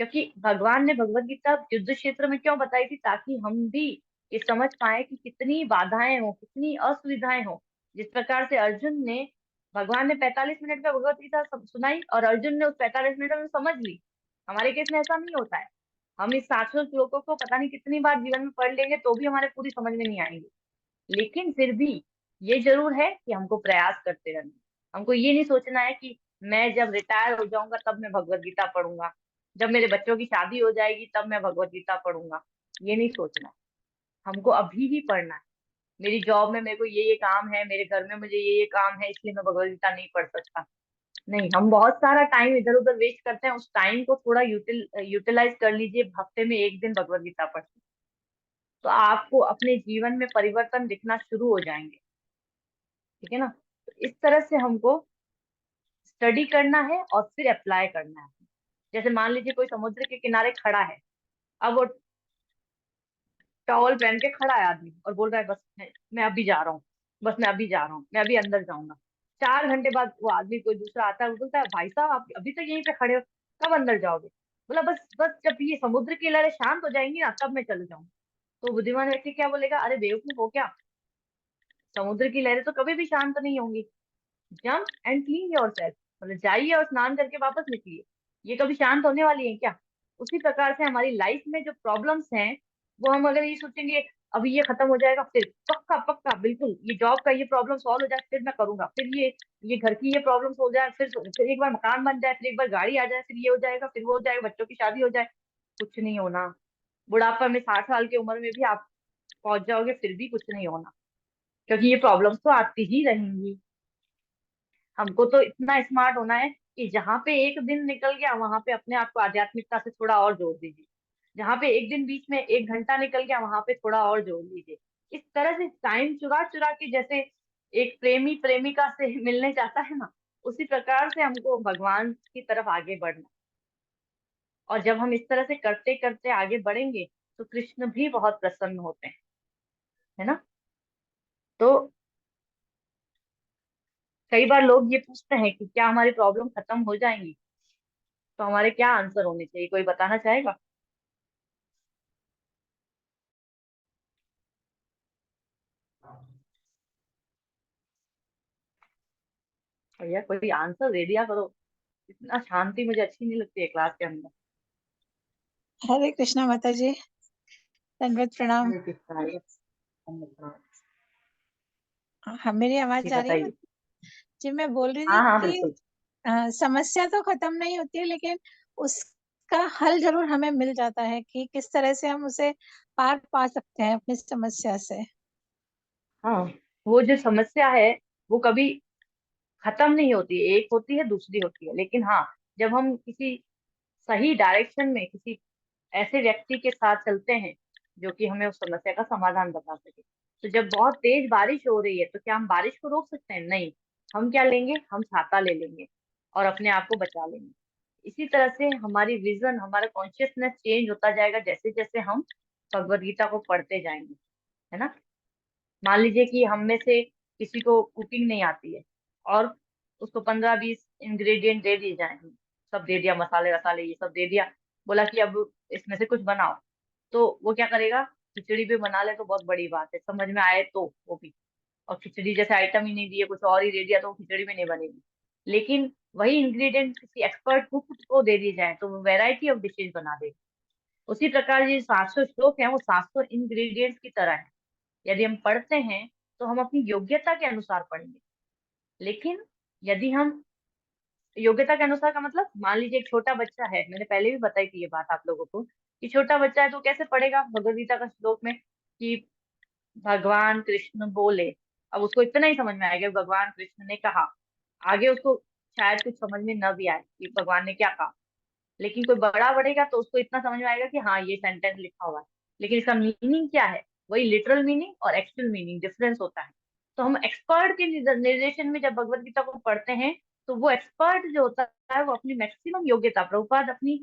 क्योंकि भगवान ने भगवत गीता युद्ध क्षेत्र में क्यों बताई थी, ताकि हम भी ये समझ पाए कि कितनी बाधाएं हो, कितनी असुविधाएं हो। जिस प्रकार से अर्जुन ने, भगवान ने 45 मिनट में भगवत गीता सुनाई, और अर्जुन ने उस 45 मिनट में समझ ली। हमारे केस में ऐसा नहीं होता है। हम इस 700 श्लोकों को पता नहीं कितनी बार जीवन में पढ़ लेंगे, तो भी हमारे पूरी समझ में नहीं आएंगे। लेकिन फिर भी ये जरूर है कि हमको प्रयास करते रहना। हमको ये नहीं सोचना है कि मैं जब रिटायर हो जाऊंगा तब मैं भगवत गीता पढ़ूंगा, जब मेरे बच्चों की शादी हो जाएगी तब मैं भगवत गीता पढ़ूंगा। ये नहीं सोचना है। हमको अभी ही पढ़ना है। मेरी जॉब में मेरे को ये काम है, मेरे घर में मुझे ये काम है, इसलिए मैं भगवत गीता नहीं पढ़ सकता। नहीं, हम बहुत सारा टाइम इधर उधर वेस्ट करते हैं। उस टाइम को थोड़ा यूटिलाइज कर लीजिए, हफ्ते में एक दिन भगवत गीता पढ़िए, तो आपको अपने जीवन में परिवर्तन दिखना शुरू हो जाएंगे, ठीक है ना। तो इस तरह से हमको स्टडी करना है और फिर अप्लाई करना है। जैसे मान लीजिए कोई समुद्र के किनारे खड़ा है, अब वो टॉवल पहन के खड़ा है आदमी, और बोल रहा है बस मैं अभी जा रहा हूँ, बस मैं अभी जा रहा हूँ, मैं अभी अंदर जाऊंगा। 4 घंटे बाद वो आदमी कोई दूसरा आता है, वो बोलता है भाई साहब आप अभी तक यहीं पे खड़े हो, कब अंदर जाओगे। बोला बस बस जब ये समुद्र की लहरें शांत हो जाएंगी ना, तब मैं चले जाऊंगा। तो बुद्धिमान व्यक्ति क्या बोलेगा, अरे बेवकूफ हो क्या, समुद्र की लहरें तो कभी भी शांत नहीं होंगी। Jump and clean your self, मतलब जाइए और स्नान करके वापस निकलिए, ये कभी शांत होने वाली है क्या। उसी प्रकार से हमारी लाइफ में जो प्रॉब्लम्स हैं, वो हम अगर ये सोचेंगे अभी ये खत्म हो जाएगा, फिर पक्का पक्का बिल्कुल ये जॉब का ये प्रॉब्लम सॉल्व हो जाए फिर मैं करूंगा, फिर ये घर की ये प्रॉब्लम्स हो जाए, फिर एक बार मकान बन जाए, फिर एक बार गाड़ी आ जाए, फिर ये हो जाएगा, फिर वो हो जाएगा, बच्चों की शादी हो जाए, कुछ नहीं होना। बुढ़ापा में 60 साल की उम्र में भी आप पहुंच जाओगे, फिर भी कुछ नहीं होना, क्योंकि ये प्रॉब्लम्स तो आती ही रहेंगी। हमको तो इतना स्मार्ट होना है कि जहाँ पे एक दिन निकल गया, वहां पे अपने आप को आध्यात्मिकता से थोड़ा और जोड़ दीजिए। जहाँ पे एक दिन बीच में 1 घंटा निकल गया, वहां पे थोड़ा और जोड़ लीजिए। इस तरह से टाइम चुरा चुरा के, जैसे एक प्रेमी प्रेमिका से मिलने जाता है ना, उसी प्रकार से हमको भगवान की तरफ आगे बढ़ना। और जब हम इस तरह से करते करते आगे बढ़ेंगे, तो कृष्ण भी बहुत प्रसन्न होते हैं, है ना। तो कई बार लोग ये पूछते हैं कि क्या हमारी प्रॉब्लम खत्म हो जाएंगी, तो हमारे क्या आंसर होने चाहिए, कोई बताना चाहेगा? भैया कोई आंसर दे दिया करो, इतना शांति मुझे अच्छी नहीं लगती है क्लास के अंदर। हरे कृष्णा माता जी, दंडवत प्रणाम। हरे कृष्णा, हरे कृष्णा। हाँ, मेरी जी आवाज आ रही है? बताइए। जी, मैं बोल रही हाँ थी हाँ कि बिल्कुल। समस्या तो खत्म नहीं होती है, लेकिन उसका हल जरूर हमें मिल जाता है कि किस तरह से हम उसे पार पा सकते हैं अपनी समस्या से। हाँ, वो जो समस्या है वो कभी खत्म नहीं होती, एक होती है दूसरी होती है, लेकिन हाँ, जब हम किसी सही डायरेक्शन में किसी ऐसे व्यक्ति के साथ चलते हैं जो कि हमें उस समस्या का समाधान बता सके। तो जब बहुत तेज बारिश हो रही है तो क्या हम बारिश को रोक सकते हैं? नहीं। हम क्या लेंगे? हम छाता ले लेंगे और अपने आप को बचा लेंगे। इसी तरह से हमारी विजन, हमारा कॉन्शियसनेस चेंज होता जाएगा जैसे जैसे हम भगवत गीता को पढ़ते जाएंगे, है ना। मान लीजिए कि हम में से किसी को कुकिंग नहीं आती है और उसको 15-20 इंग्रेडिएंट दे दिए जाएंगे, सब दे दिया, मसाले वसाले ये सब दे दिया, बोला कि अब इसमें से कुछ बनाओ, तो वो क्या करेगा? खिचड़ी भी बना ले तो बहुत बड़ी बात है, समझ में आए तो वो भी। और खिचड़ी जैसे आइटम ही नहीं दिए, कुछ और ही दे दिया, तो वो खिचड़ी भी नहीं बनेगी। लेकिन वही इंग्रेडिएंट किसी एक्सपर्ट कुक को दे दिए जाए तो वो वैरायटी ऑफ डिशेज बना देगी। उसी प्रकार ये 700 श्लोक है, वो 700 इंग्रेडिएंट्स की तरह है। यदि हम पढ़ते हैं तो हम अपनी योग्यता के अनुसार पढ़ेंगे, लेकिन यदि हम योग्यता के अनुसार का मतलब, मान लीजिए एक छोटा बच्चा है, मैंने पहले भी बताई थी ये बात आप लोगों को, कि छोटा बच्चा है तो कैसे पढ़ेगा भगवद गीता का श्लोक में कि भगवान कृष्ण बोले। अब उसको इतना ही समझ में आएगा कि भगवान कृष्ण ने कहा, आगे उसको शायद कुछ समझ में न भी आए कि भगवान ने क्या कहा। लेकिन कोई बड़ा पढ़ेगा तो उसको इतना समझ में आएगा कि हाँ ये सेंटेंस लिखा हुआ है, लेकिन इसका मीनिंग क्या है, वही लिटरल मीनिंग और एक्चुअल मीनिंग डिफरेंस होता है। तो हम एक्सपर्ट के निर्देशन में जब भगवत गीता को पढ़ते हैं तो वो एक्सपर्ट जो होता है वो अपनी मैक्सिमम योग्यता, प्रभुपाद अपनी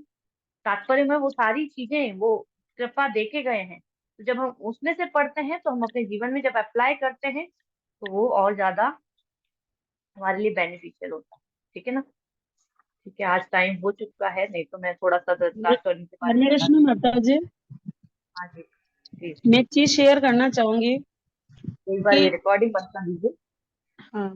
तात्पर्य में वो सारी चीजें वो कृपा दे के गए हैं, तो जब हम उसमें से पढ़ते हैं तो हम अपने जीवन में जब अप्लाई करते हैं तो वो और ज्यादा हमारे लिए बेनिफिशियल होता है। ठीक है ना। ठीक है, आज टाइम हो चुका है, नहीं तो मैं थोड़ा सा दत्तार करने के बारे में हरे कृष्ण बताती। माता जी, हाँ जी जी। मैं एक चीज शेयर करना चाहूंगी एक बार कि ये रिकॉर्डिंग बंद कर दीजिए। हाँ,